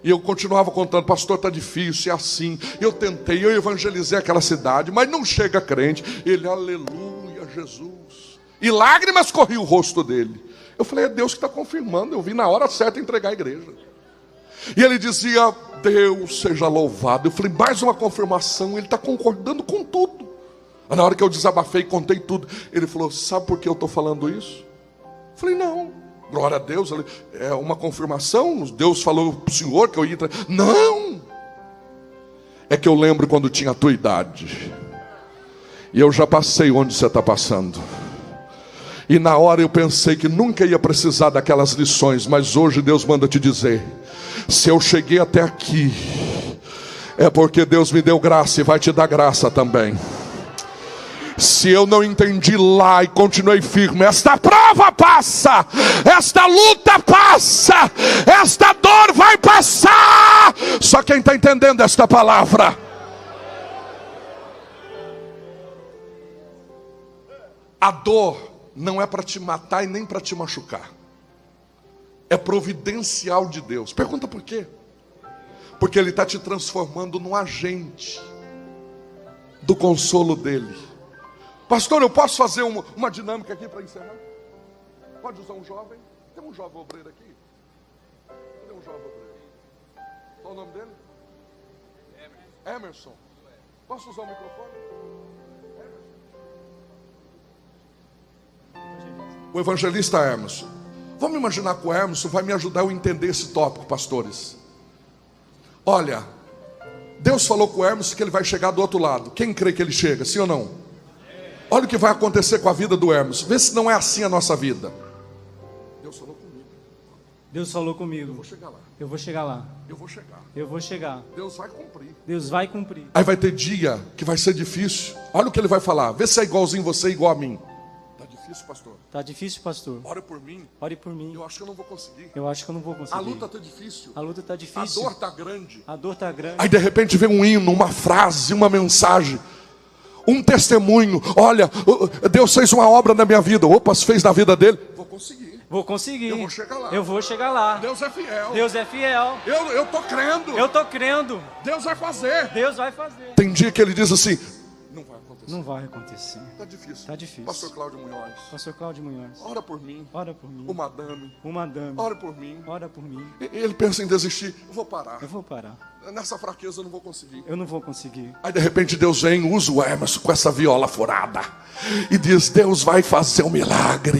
E eu continuava contando: pastor, está difícil, é assim. Eu tentei, eu evangelizei aquela cidade, mas não chega crente. Ele: aleluia, Jesus. E lágrimas corriam o rosto dele. Eu falei: é Deus que está confirmando. Eu vim na hora certa entregar a igreja. E ele dizia: Deus seja louvado. Eu falei: mais uma confirmação. Ele está concordando com tudo. Na hora que eu desabafei, contei tudo, ele falou: sabe por que eu estou falando isso? Eu falei: não, glória a Deus. Ele: é uma confirmação? Deus falou para o senhor que eu ia... Não! É que eu lembro quando tinha a tua idade. E eu já passei onde você está passando. E na hora eu pensei que nunca ia precisar daquelas lições. Mas hoje Deus manda te dizer: se eu cheguei até aqui, é porque Deus me deu graça e vai te dar graça também. Se eu não entendi lá e continuei firme, esta prova passa, esta luta passa, esta dor vai passar. Só quem está entendendo esta palavra. A dor não é para te matar e nem para te machucar. É providencial de Deus. Pergunta por quê? Porque Ele está te transformando num agente do consolo dele. Pastor, eu posso fazer uma dinâmica aqui para encerrar? Pode usar um jovem? Tem um jovem obreiro aqui? Tem um jovem obreiro. Qual o nome dele? Emerson. Posso usar o microfone? O evangelista Emerson. Vamos imaginar que o Emerson vai me ajudar a entender esse tópico, pastores. Olha, Deus falou com o Hermes que ele vai chegar do outro lado. Quem crê que ele chega, sim ou não? Olha o que vai acontecer com a vida do Hermes. Vê se não é assim a nossa vida. Deus falou comigo. Deus falou comigo. Eu vou chegar lá. Eu vou chegar lá. Eu vou chegar. Eu vou chegar. Deus vai cumprir. Deus vai cumprir. Aí vai ter dia que vai ser difícil. Olha o que ele vai falar. Vê se é igualzinho você, igual a mim. Tá difícil, pastor? Tá difícil, pastor. Ore por mim. Ore por mim. Eu acho que eu não vou conseguir. Eu acho que eu não vou conseguir. A luta tá difícil. A luta tá A difícil. dor tá grande. A dor tá grande. Aí de repente vem um hino, uma frase, uma mensagem, um testemunho. Olha, Deus fez uma obra na minha vida. Opa, se fez na vida dele. Vou conseguir. Vou conseguir. Eu vou chegar lá. Eu vou chegar lá. Deus é fiel. Deus é fiel. Eu tô crendo. Eu tô crendo. Deus vai fazer. Deus vai fazer. Tem dia que ele diz assim: não vai acontecer. Não vai acontecer. Tá difícil. Tá difícil. Pastor Cláudio Munhoz, Pastor Cláudio Munhoz. ora por mim. Ora por mim. O madame, Uma dama. ora por mim. Ora por mim. Ele pensa em desistir. Eu vou parar. Eu vou parar. Nessa fraqueza eu não vou conseguir. Eu não vou conseguir. Aí de repente Deus vem, usa o Emerson com essa viola furada e diz: Deus vai fazer um milagre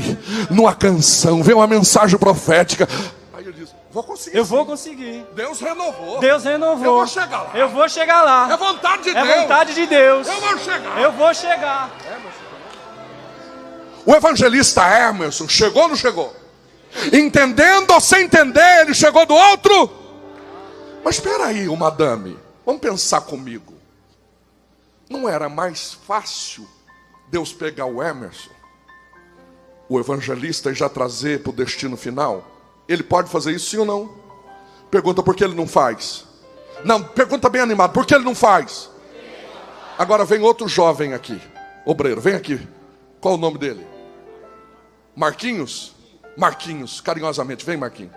numa canção, vem uma mensagem profética. Aí ele diz: vou conseguir. Eu vou conseguir. Deus renovou. Deus renovou. Eu vou chegar lá. Eu vou chegar lá. É vontade de É Deus. vontade de Deus. Eu vou chegar. Eu vou chegar. O evangelista Emerson chegou ou não chegou? Entendendo ou sem entender, ele chegou do outro. Mas espera aí, o madame, vamos pensar comigo. Não era mais fácil Deus pegar o Emerson, o evangelista, e já trazer para o destino final? Ele pode fazer isso, sim ou não? Pergunta por que ele não faz. Não, pergunta bem animado, por que ele não faz? Agora vem outro jovem aqui, obreiro, vem aqui. Qual o nome dele? Marquinhos? Marquinhos, carinhosamente, vem Marquinhos.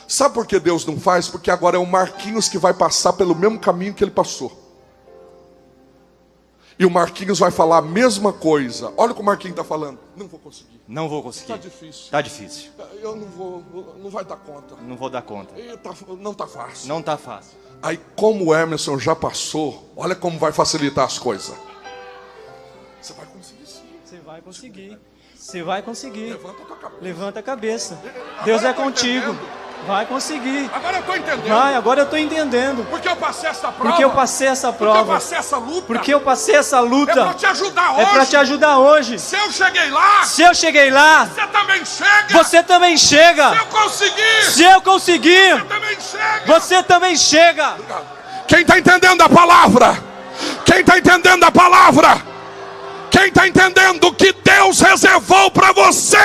Sabe por que Deus não faz? Porque agora é o Marquinhos que vai passar pelo mesmo caminho que ele passou. E o Marquinhos vai falar a mesma coisa. Olha o que o Marquinhos está falando. Não vou conseguir. Não vou conseguir. Está difícil. Tá difícil. Eu não vou, não vai dar conta. Não vou dar conta. Não está fácil. Não tá fácil. Aí como o Emerson já passou, olha como vai facilitar as coisas. Você vai conseguir sim. Você vai conseguir. Você vai conseguir. Levanta a tua cabeça. Levanta a cabeça. Agora Deus eu é tô contigo. entendendo. Vai conseguir. Agora eu estou entendendo. Vai, agora eu tô entendendo. Porque eu passei essa prova. Porque eu passei essa Porque eu prova. passei essa luta. Porque eu passei essa É para luta. te ajudar hoje. É pra te ajudar hoje. Se eu cheguei lá, Se eu cheguei lá, você também chega. você também chega. Se eu conseguir, Se eu conseguir, você também chega. você também chega. Quem está entendendo a palavra? Quem está entendendo a palavra? Quem está entendendo o que Deus reservou para você?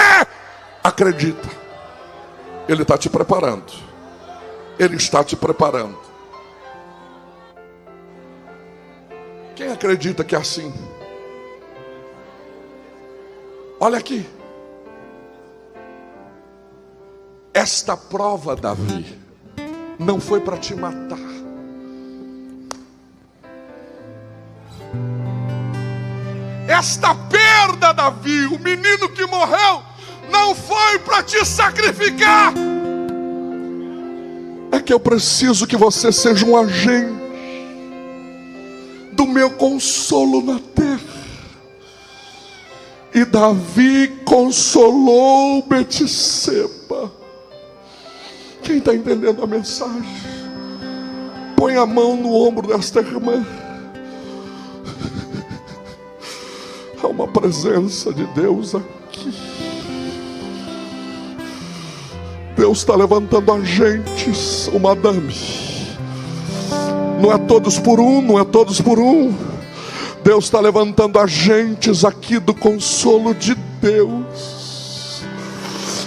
Acredita. Ele está te preparando. Ele está te preparando. Quem acredita que é assim? Olha aqui. Esta prova, Davi, não foi para te matar. Esta perda, Davi, o menino que morreu, não foi para te sacrificar. É que eu preciso que você seja um agente do meu consolo na terra. E Davi consolou Betseba. Quem está entendendo a mensagem? Põe a mão no ombro desta irmã. Há uma presença de Deus aqui. Deus está levantando agentes, o madame. Não é todos por um, não é todos por um. Deus está levantando agentes aqui do consolo de Deus.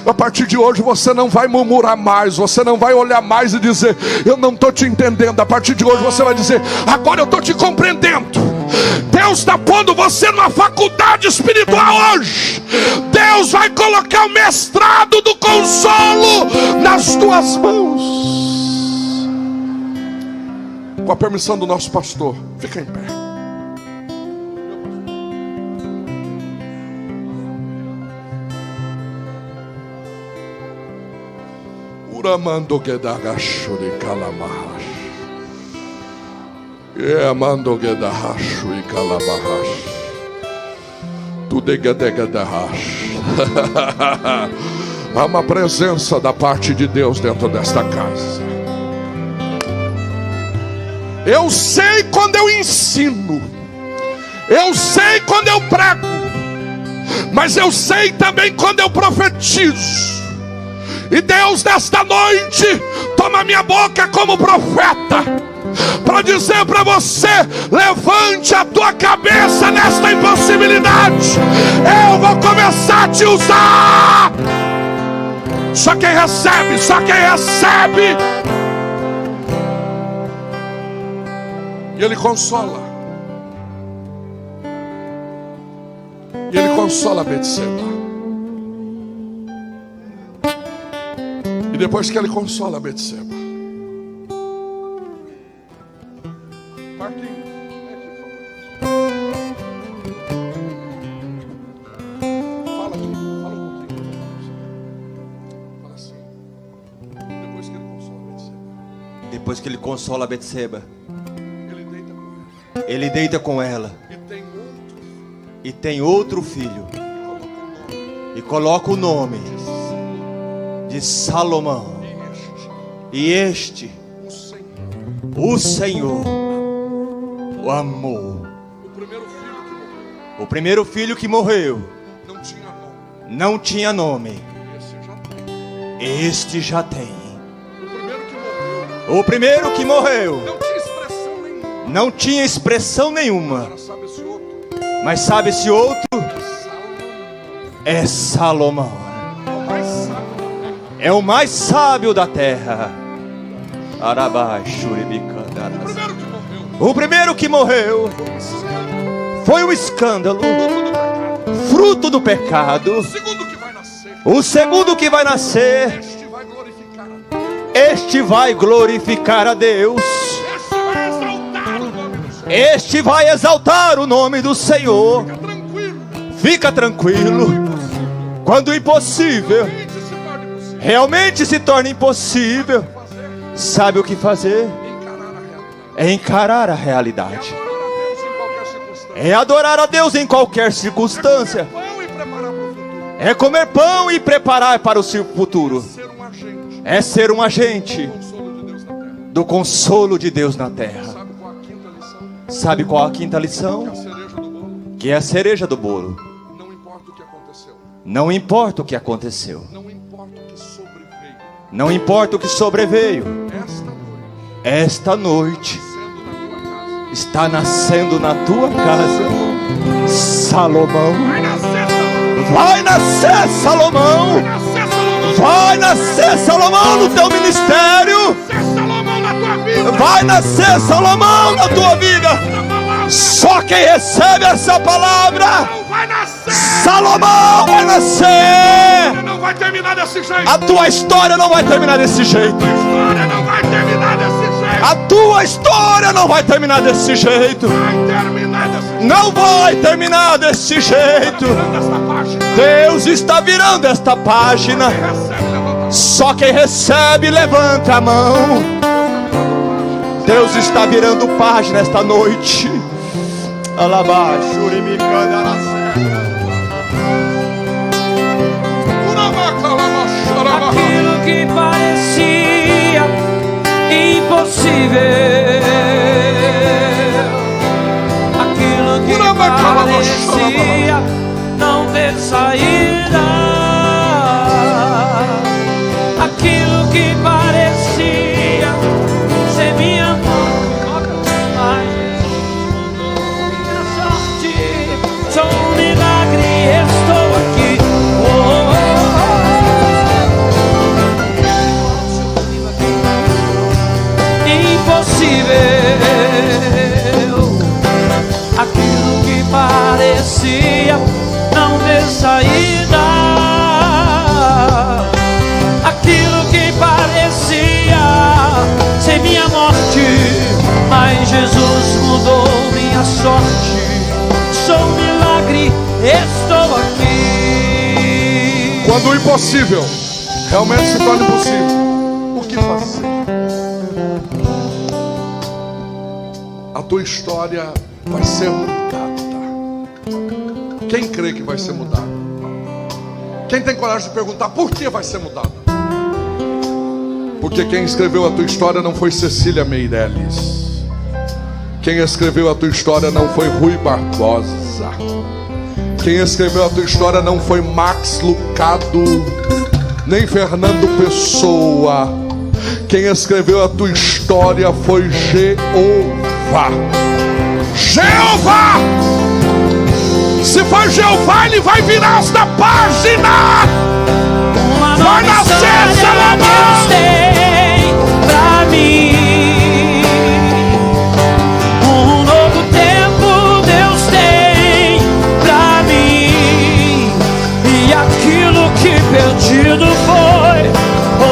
A partir de hoje você não vai murmurar mais, você não vai olhar mais e dizer: eu não estou te entendendo. A partir de hoje você vai dizer: agora eu estou te compreendendo. Deus está pondo você numa faculdade espiritual hoje. Deus vai colocar o mestrado do consolo nas tuas mãos. Com a permissão do nosso pastor, fica em pé. Uramando gedagasho de calamahash. Amando gedahash e calamahash. Tu degedegadahash. Há uma presença da parte de Deus dentro desta casa. Eu sei quando eu ensino, eu sei quando eu prego, mas eu sei também quando eu profetizo. E Deus, nesta noite, toma minha boca como profeta, para dizer para você: levante a tua cabeça nesta impossibilidade. Eu vou começar a te usar. Só quem recebe, só quem recebe. E Ele consola. E Ele consola Betseba. E depois que Ele consola Betseba, Marquinhos, fala aqui, fala um pouquinho. Fala assim. Depois que Ele consola Betseba, Depois que ele consola Betseba, Ele deita com ela. ele deita com ela E tem outro e tem outro filho e coloca o nome de Salomão. E este, o Senhor, o amou. O primeiro filho que morreu O primeiro filho que morreu não tinha nome. não tinha nome. Esse já tem. Este já tem. O primeiro que morreu não tinha expressão nenhuma. não tinha expressão nenhuma. Agora sabe esse outro? Mas sabe esse outro? É Salomão. É o mais sábio da terra. O primeiro que morreu foi um escândalo, fruto do pecado. O segundo que vai nascer, este vai glorificar a Deus. Este vai exaltar o nome do Senhor. Fica tranquilo. Quando o impossível realmente se torna impossível, sabe o que fazer? É encarar a realidade. É adorar a Deus em qualquer circunstância. É comer pão e preparar para o seu futuro. É ser um agente do consolo de Deus na terra. Sabe qual a quinta lição? Que é a cereja do bolo. Não importa o que aconteceu. Não importa o que sobreveio. Esta noite está nascendo na tua casa Salomão. Vai nascer Salomão. Vai nascer Salomão no teu ministério. Vai nascer Salomão na tua vida. Só quem recebe essa palavra, Salomão vai nascer. Não vai terminar desse jeito. A tua história não vai terminar desse jeito. Não vai terminar desse jeito. A tua história não vai terminar desse jeito. Não vai terminar desse jeito. Deus está virando esta página. Só quem recebe, levanta a mão. Deus está virando página esta noite. Aquilo que parecia impossível, aquilo que parecia não ter saída, aquilo que parecia ser minha morte, mas minha sorte, sou um milagre, estou aqui. Aquilo que parecia não ter saída, aquilo que parecia ser minha morte, mas Jesus mudou minha sorte. Sou um milagre, estou aqui. Quando o impossível realmente se torna impossível, o que fazer? A tua história vai ser mudada. Quem crê que vai ser mudada? Quem tem coragem de perguntar por que vai ser mudada? Porque quem escreveu a tua história não foi Cecília Meirelles. Quem escreveu a tua história não foi Rui Barbosa. Quem escreveu a tua história não foi Max Lucado, nem Fernando Pessoa. Quem escreveu a tua história foi Jeová. Jeová! Se for Jeová, ele vai virar esta página. Vai nascer, Salomão! Tem pra mim um novo tempo, Deus tem pra mim. E aquilo que perdido foi,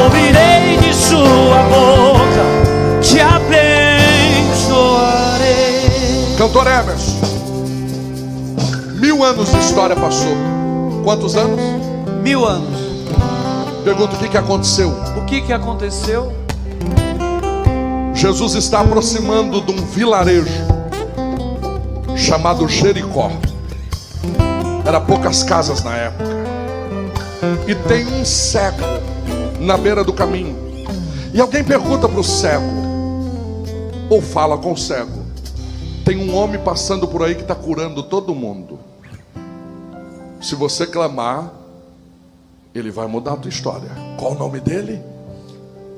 ouvirei de sua boca, te abençoarei. Cantor Emerson, 1000 anos de história passou. Quantos anos? 1000 anos. Pergunta: o que aconteceu? O que aconteceu? Jesus está aproximando de um vilarejo chamado Jericó. Era poucas casas na época. E tem um cego na beira do caminho. E alguém pergunta para o cego, ou fala com o cego: tem um homem passando por aí que está curando todo mundo. Se você clamar, ele vai mudar a tua história. Qual o nome dele?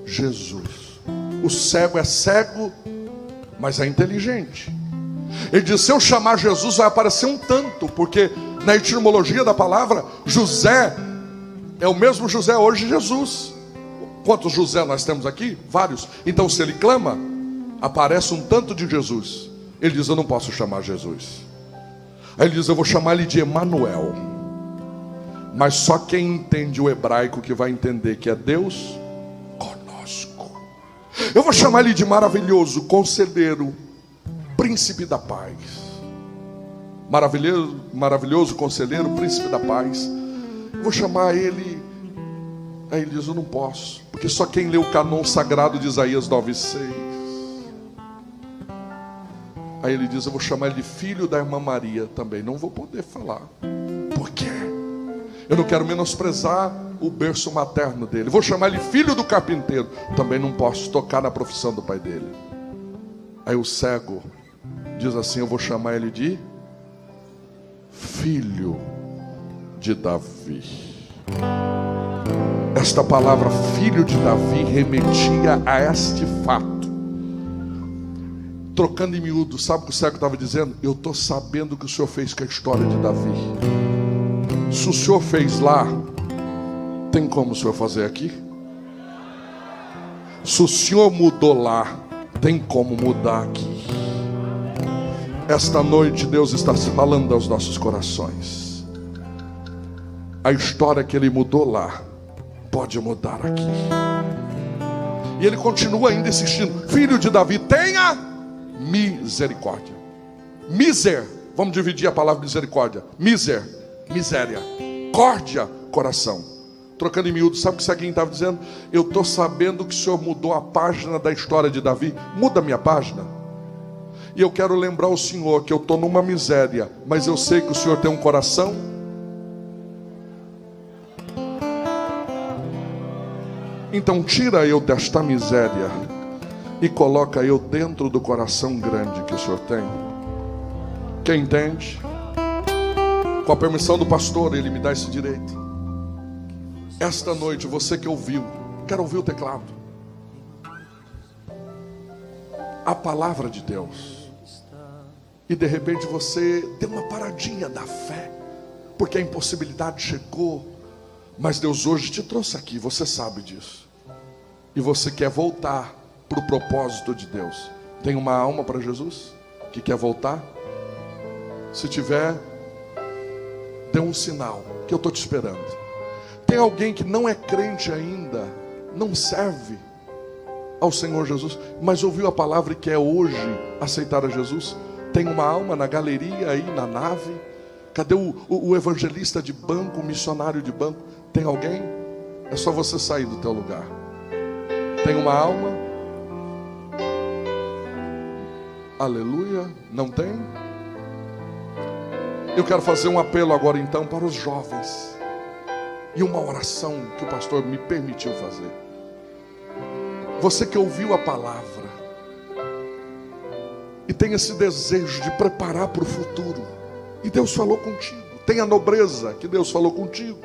Jesus. O cego é cego, mas é inteligente. Ele diz: se eu chamar Jesus, vai aparecer um tanto, porque na etimologia da palavra, José é o mesmo José hoje, Jesus. Quantos José nós temos aqui? Vários. Então, se ele clama, aparece um tanto de Jesus. Ele diz: eu não posso chamar Jesus. Aí ele diz: eu vou chamar ele de Emanuel. Mas só quem entende o hebraico que vai entender que é Deus conosco. Eu vou chamar ele de maravilhoso, conselheiro, príncipe da paz. Maravilhoso conselheiro, príncipe da paz. Eu vou chamar ele. Aí ele diz: eu não posso, porque só quem lê o canon sagrado de Isaías 9:6. Aí ele diz: eu vou chamar ele de filho da irmã Maria também. Não vou poder falar. Por quê? Eu não quero menosprezar o berço materno dele. Vou chamar ele filho do carpinteiro. Também não posso tocar na profissão do pai dele. Aí o cego diz assim: eu vou chamar ele de filho de Davi. Esta palavra filho de Davi remetia a este fato. Trocando em miúdo, sabe o que o cego estava dizendo? Eu estou sabendo o que o Senhor fez com a história de Davi. Se o Senhor fez lá, tem como o Senhor fazer aqui? Se o Senhor mudou lá, tem como mudar aqui. Esta noite Deus está falando aos nossos corações. A história que Ele mudou lá pode mudar aqui. E Ele continua ainda insistindo: filho de Davi, tenha misericórdia. Miser, vamos dividir a palavra misericórdia. Miser, miséria. Córdia, coração. Trocando em miúdo, sabe o que o ceguinho estava dizendo? Eu estou sabendo que o Senhor mudou a página da história de Davi. Muda a minha página. E eu quero lembrar ao Senhor que eu estou numa miséria, mas eu sei que o Senhor tem um coração. Então tira eu desta miséria e coloca eu dentro do coração grande que o Senhor tem. Quem entende? Com a permissão do pastor, ele me dá esse direito. Esta noite, você que ouviu, quero ouvir o teclado. A palavra de Deus. E de repente você deu uma paradinha da fé, porque a impossibilidade chegou. Mas Deus hoje te trouxe aqui, você sabe disso. E você quer voltar para o propósito de Deus. Tem uma alma para Jesus que quer voltar? Se tiver, dê um sinal que eu estou te esperando. Tem alguém que não é crente ainda, não serve ao Senhor Jesus, mas ouviu a palavra e quer hoje aceitar a Jesus? Tem uma alma na galeria aí, na nave? Cadê o evangelista de banco, o missionário de banco? Tem alguém? É só você sair do teu lugar. Tem uma alma? Aleluia. Não tem? Eu quero fazer um apelo agora então para os jovens. E uma oração que o pastor me permitiu fazer. Você que ouviu a palavra e tem esse desejo de preparar para o futuro, e Deus falou contigo, tem a nobreza que Deus falou contigo,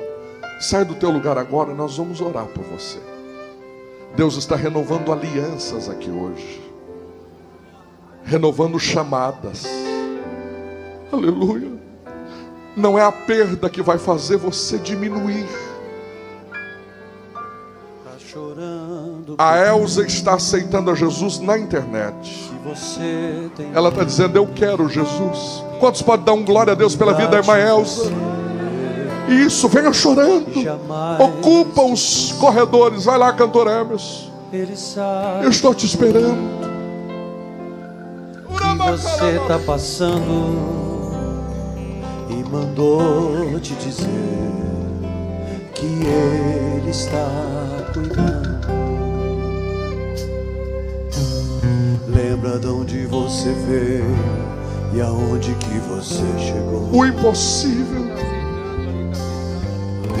sai do teu lugar agora, nós vamos orar por você. Deus está renovando alianças aqui hoje, renovando chamadas. Aleluia. Não é a perda que vai fazer você diminuir. A Elza está aceitando a Jesus na internet. Ela está dizendo: eu quero Jesus. Quantos podem dar um glória a Deus pela vida da irmã Elza? Isso, venha chorando. Ocupa os corredores. Vai lá, cantor Hermes. Eu estou te esperando. Que você está passando e mandou te dizer que Ele está cuidando. Lembra de onde você veio e aonde que você chegou. O impossível.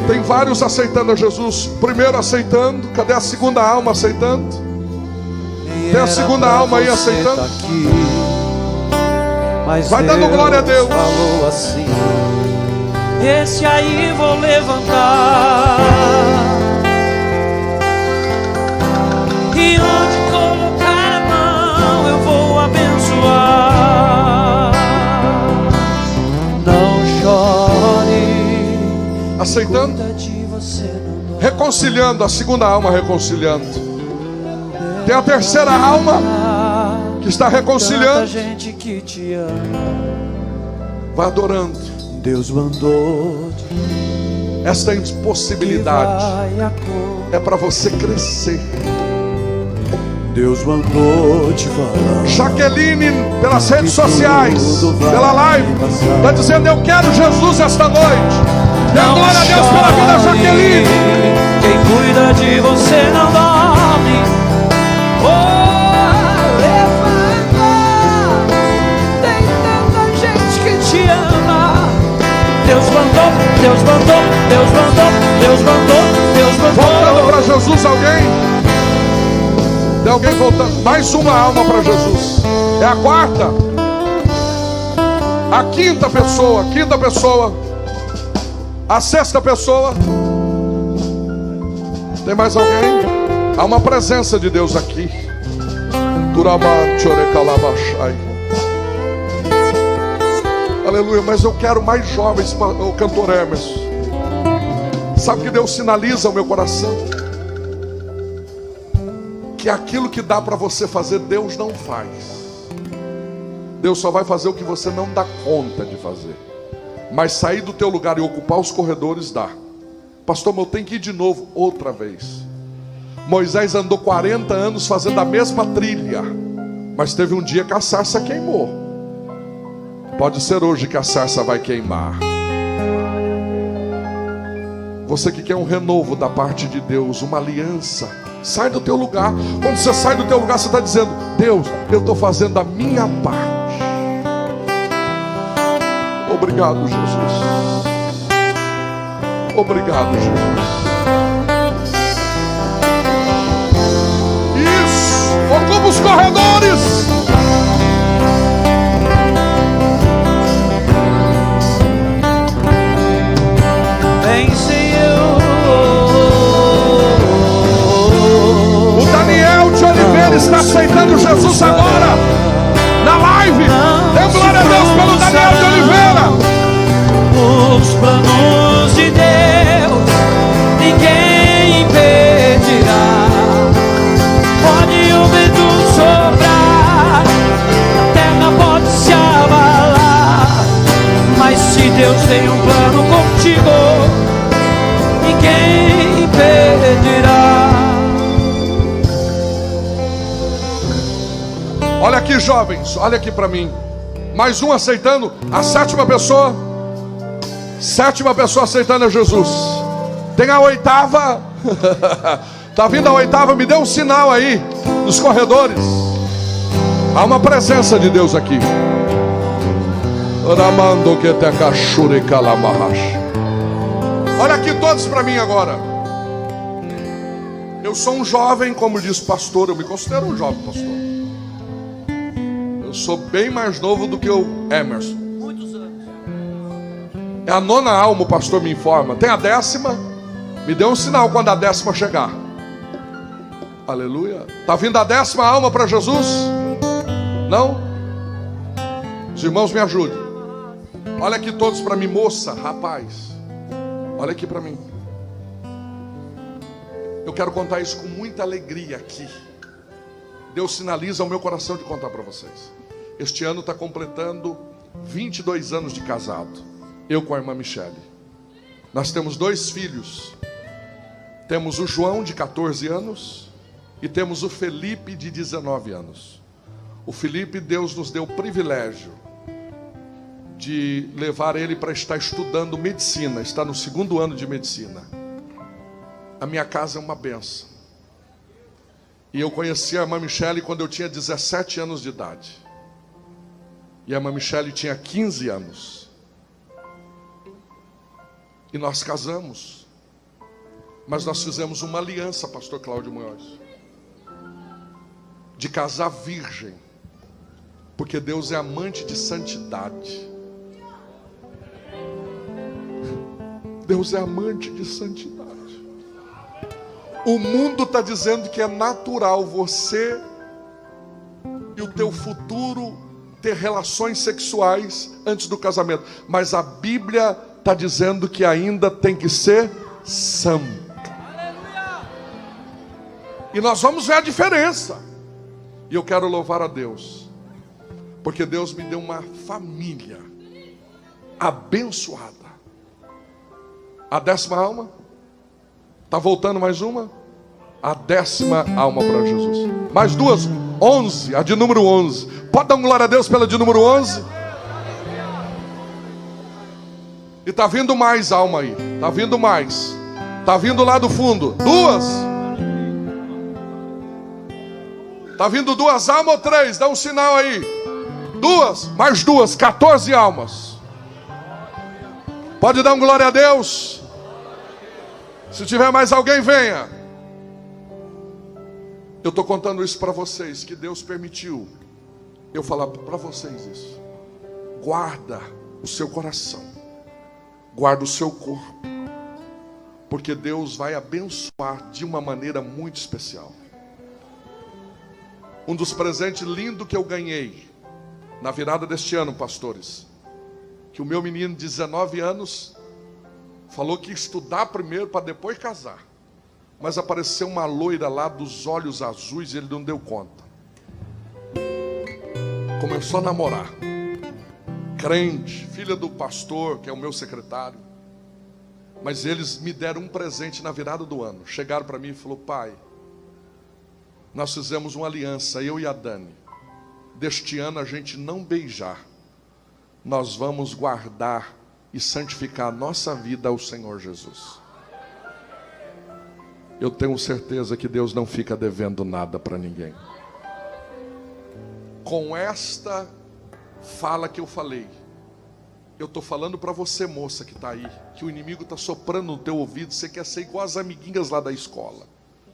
Tem vários aceitando a Jesus. Primeiro aceitando. Cadê a segunda alma aceitando? Tem a segunda alma aí aceitando. Aqui, vai dando glória a Deus. Falou assim: esse aí vou levantar, e onde colocar a mão eu vou abençoar. Não chore. Aceitando. Reconciliando, a segunda alma reconciliando. Tem a terceira alma que está reconciliando. Gente que te ama. Vai adorando. Deus mandou. Esta impossibilidade é para você crescer. Deus mandou te falar. Jaqueline, pelas redes sociais, pela live, está dizendo: eu quero Jesus esta noite. Dê glória a Deus pela vida, Jaqueline. Quem cuida de você não dorme. Levanta. Tem tanta gente que te ama. Deus mandou, Deus mandou, Deus mandou, Deus mandou, Deus mandou. Voltando para Jesus, alguém? Tem alguém voltando? Mais uma alma para Jesus. É a quarta. A quinta pessoa. Quinta pessoa. A sexta pessoa. Tem mais alguém? Há uma presença de Deus aqui. Aleluia. Mas eu quero mais jovens, o cantor Hermes. Sabe que Deus sinaliza o meu coração? Que aquilo que dá para você fazer, Deus não faz. Deus só vai fazer o que você não dá conta de fazer. Mas sair do teu lugar e ocupar os corredores dá. Pastor, mas eu tenho que ir de novo. Outra vez. Moisés andou 40 anos fazendo a mesma trilha, mas teve um dia que a sarça queimou. Pode ser hoje que a sarça vai queimar. Você que quer um renovo da parte de Deus, uma aliança, sai do teu lugar. Quando você sai do teu lugar, você está dizendo: Deus, eu estou fazendo a minha parte. Obrigado, Jesus. Obrigado, Jesus. Isso. Ocupa os corredores. Vem, Senhor. O Daniel de Oliveira está aceitando Jesus agora. Na live. Dê glória a Deus pelo Daniel de Oliveira. Os planos de Deus ninguém impedirá. Pode o vento soprar, a terra pode se abalar, mas se Deus tem um plano contigo, ninguém impedirá. Olha aqui, jovens, olha aqui para mim. Mais um aceitando, a sétima pessoa. Sétima pessoa aceitando a Jesus. Tem a oitava. Está vindo a oitava, me dê um sinal aí nos corredores. Há uma presença de Deus aqui. Olha aqui todos para mim agora. Eu sou um jovem, como diz o pastor. Eu me considero um jovem pastor. Eu sou bem mais novo do que o Emerson. Muitos anos. É a 9ª alma, o pastor me informa. Tem a 10ª. Me dê um sinal quando a 10ª chegar. Aleluia. Está vindo a 10ª alma para Jesus? Não? Os irmãos me ajudem. Olha aqui todos para mim, moça, rapaz. Olha aqui para mim. Eu quero contar isso com muita alegria aqui. Deus sinaliza o meu coração de contar para vocês. Este ano está completando 22 anos de casado. Eu com a irmã Michele. Nós temos 2 filhos. Temos o João, de 14 anos. E temos o Felipe, de 19 anos. O Felipe, Deus nos deu o privilégio de levar ele para estar estudando medicina. Está no 2º ano de medicina. A minha casa é uma bênção. E eu conheci a irmã Michele quando eu tinha 17 anos de idade. E a irmã Michele tinha 15 anos. E nós casamos. Mas nós fizemos uma aliança, pastor Cláudio Munhoz, de casar virgem. Porque Deus é amante de santidade. Deus é amante de santidade. O mundo está dizendo que é natural você e o teu futuro ter relações sexuais antes do casamento. Mas a Bíblia está dizendo que ainda tem que ser santo. E nós vamos ver a diferença. E eu quero louvar a Deus, porque Deus me deu uma família abençoada. A 10ª alma? Está voltando mais uma? A 10ª alma para Jesus. Mais 2, 11, a de número 11. Pode dar um glória a Deus pela de número 11? E está vindo mais alma aí. Está vindo mais. Está vindo lá do fundo. 2. Está vindo 2 almas ou 3? Dá um sinal aí. 2, mais 2, 14 almas. Pode dar um glória a Deus? Se tiver mais alguém, venha. Eu estou contando isso para vocês, que Deus permitiu eu falar para vocês isso. Guarda o seu coração, guarda o seu corpo, porque Deus vai abençoar de uma maneira muito especial. Um dos presentes lindos que eu ganhei na virada deste ano, pastores, que o meu menino de 19 anos falou que ia estudar primeiro para depois casar. Mas apareceu uma loira lá dos olhos azuis e ele não deu conta. Começou a namorar. Crente, filha do pastor, que é o meu secretário. Mas eles me deram um presente na virada do ano. Chegaram para mim e falaram: pai, nós fizemos uma aliança, eu e a Dani. Deste ano a gente não beijar. Nós vamos guardar e santificar a nossa vida ao Senhor Jesus. Eu tenho certeza que Deus não fica devendo nada para ninguém. Com esta fala que eu falei, eu estou falando para você, moça que está aí, que o inimigo está soprando no teu ouvido. Você quer ser igual as amiguinhas lá da escola.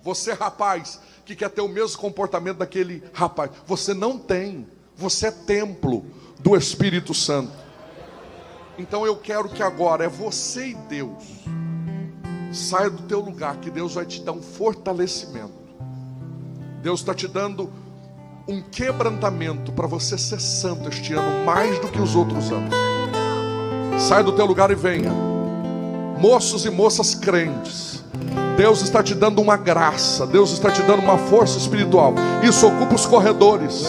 Você, rapaz, que quer ter o mesmo comportamento daquele rapaz, você não tem. Você é templo do Espírito Santo. Então eu quero que agora é você e Deus. Saia do teu lugar, que Deus vai te dar um fortalecimento. Deus está te dando um quebrantamento para você ser santo este ano, mais do que os outros anos. Saia do teu lugar e venha. Moços e moças crentes, Deus está te dando uma graça, Deus está te dando uma força espiritual. Isso ocupa os corredores.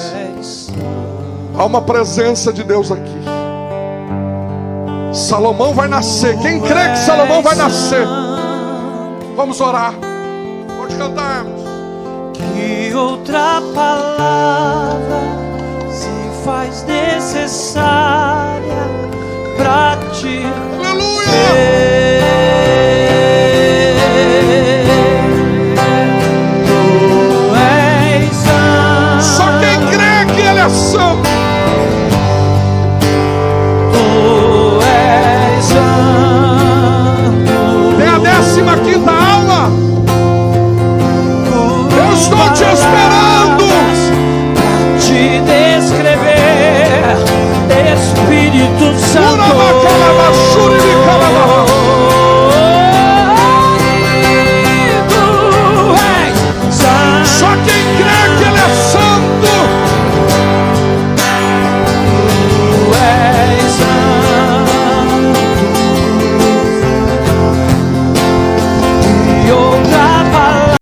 Há uma presença de Deus aqui. Salomão vai nascer. Quem crê que Salomão vai nascer? Vamos orar. Pode cantarmos. Que outra palavra se faz necessária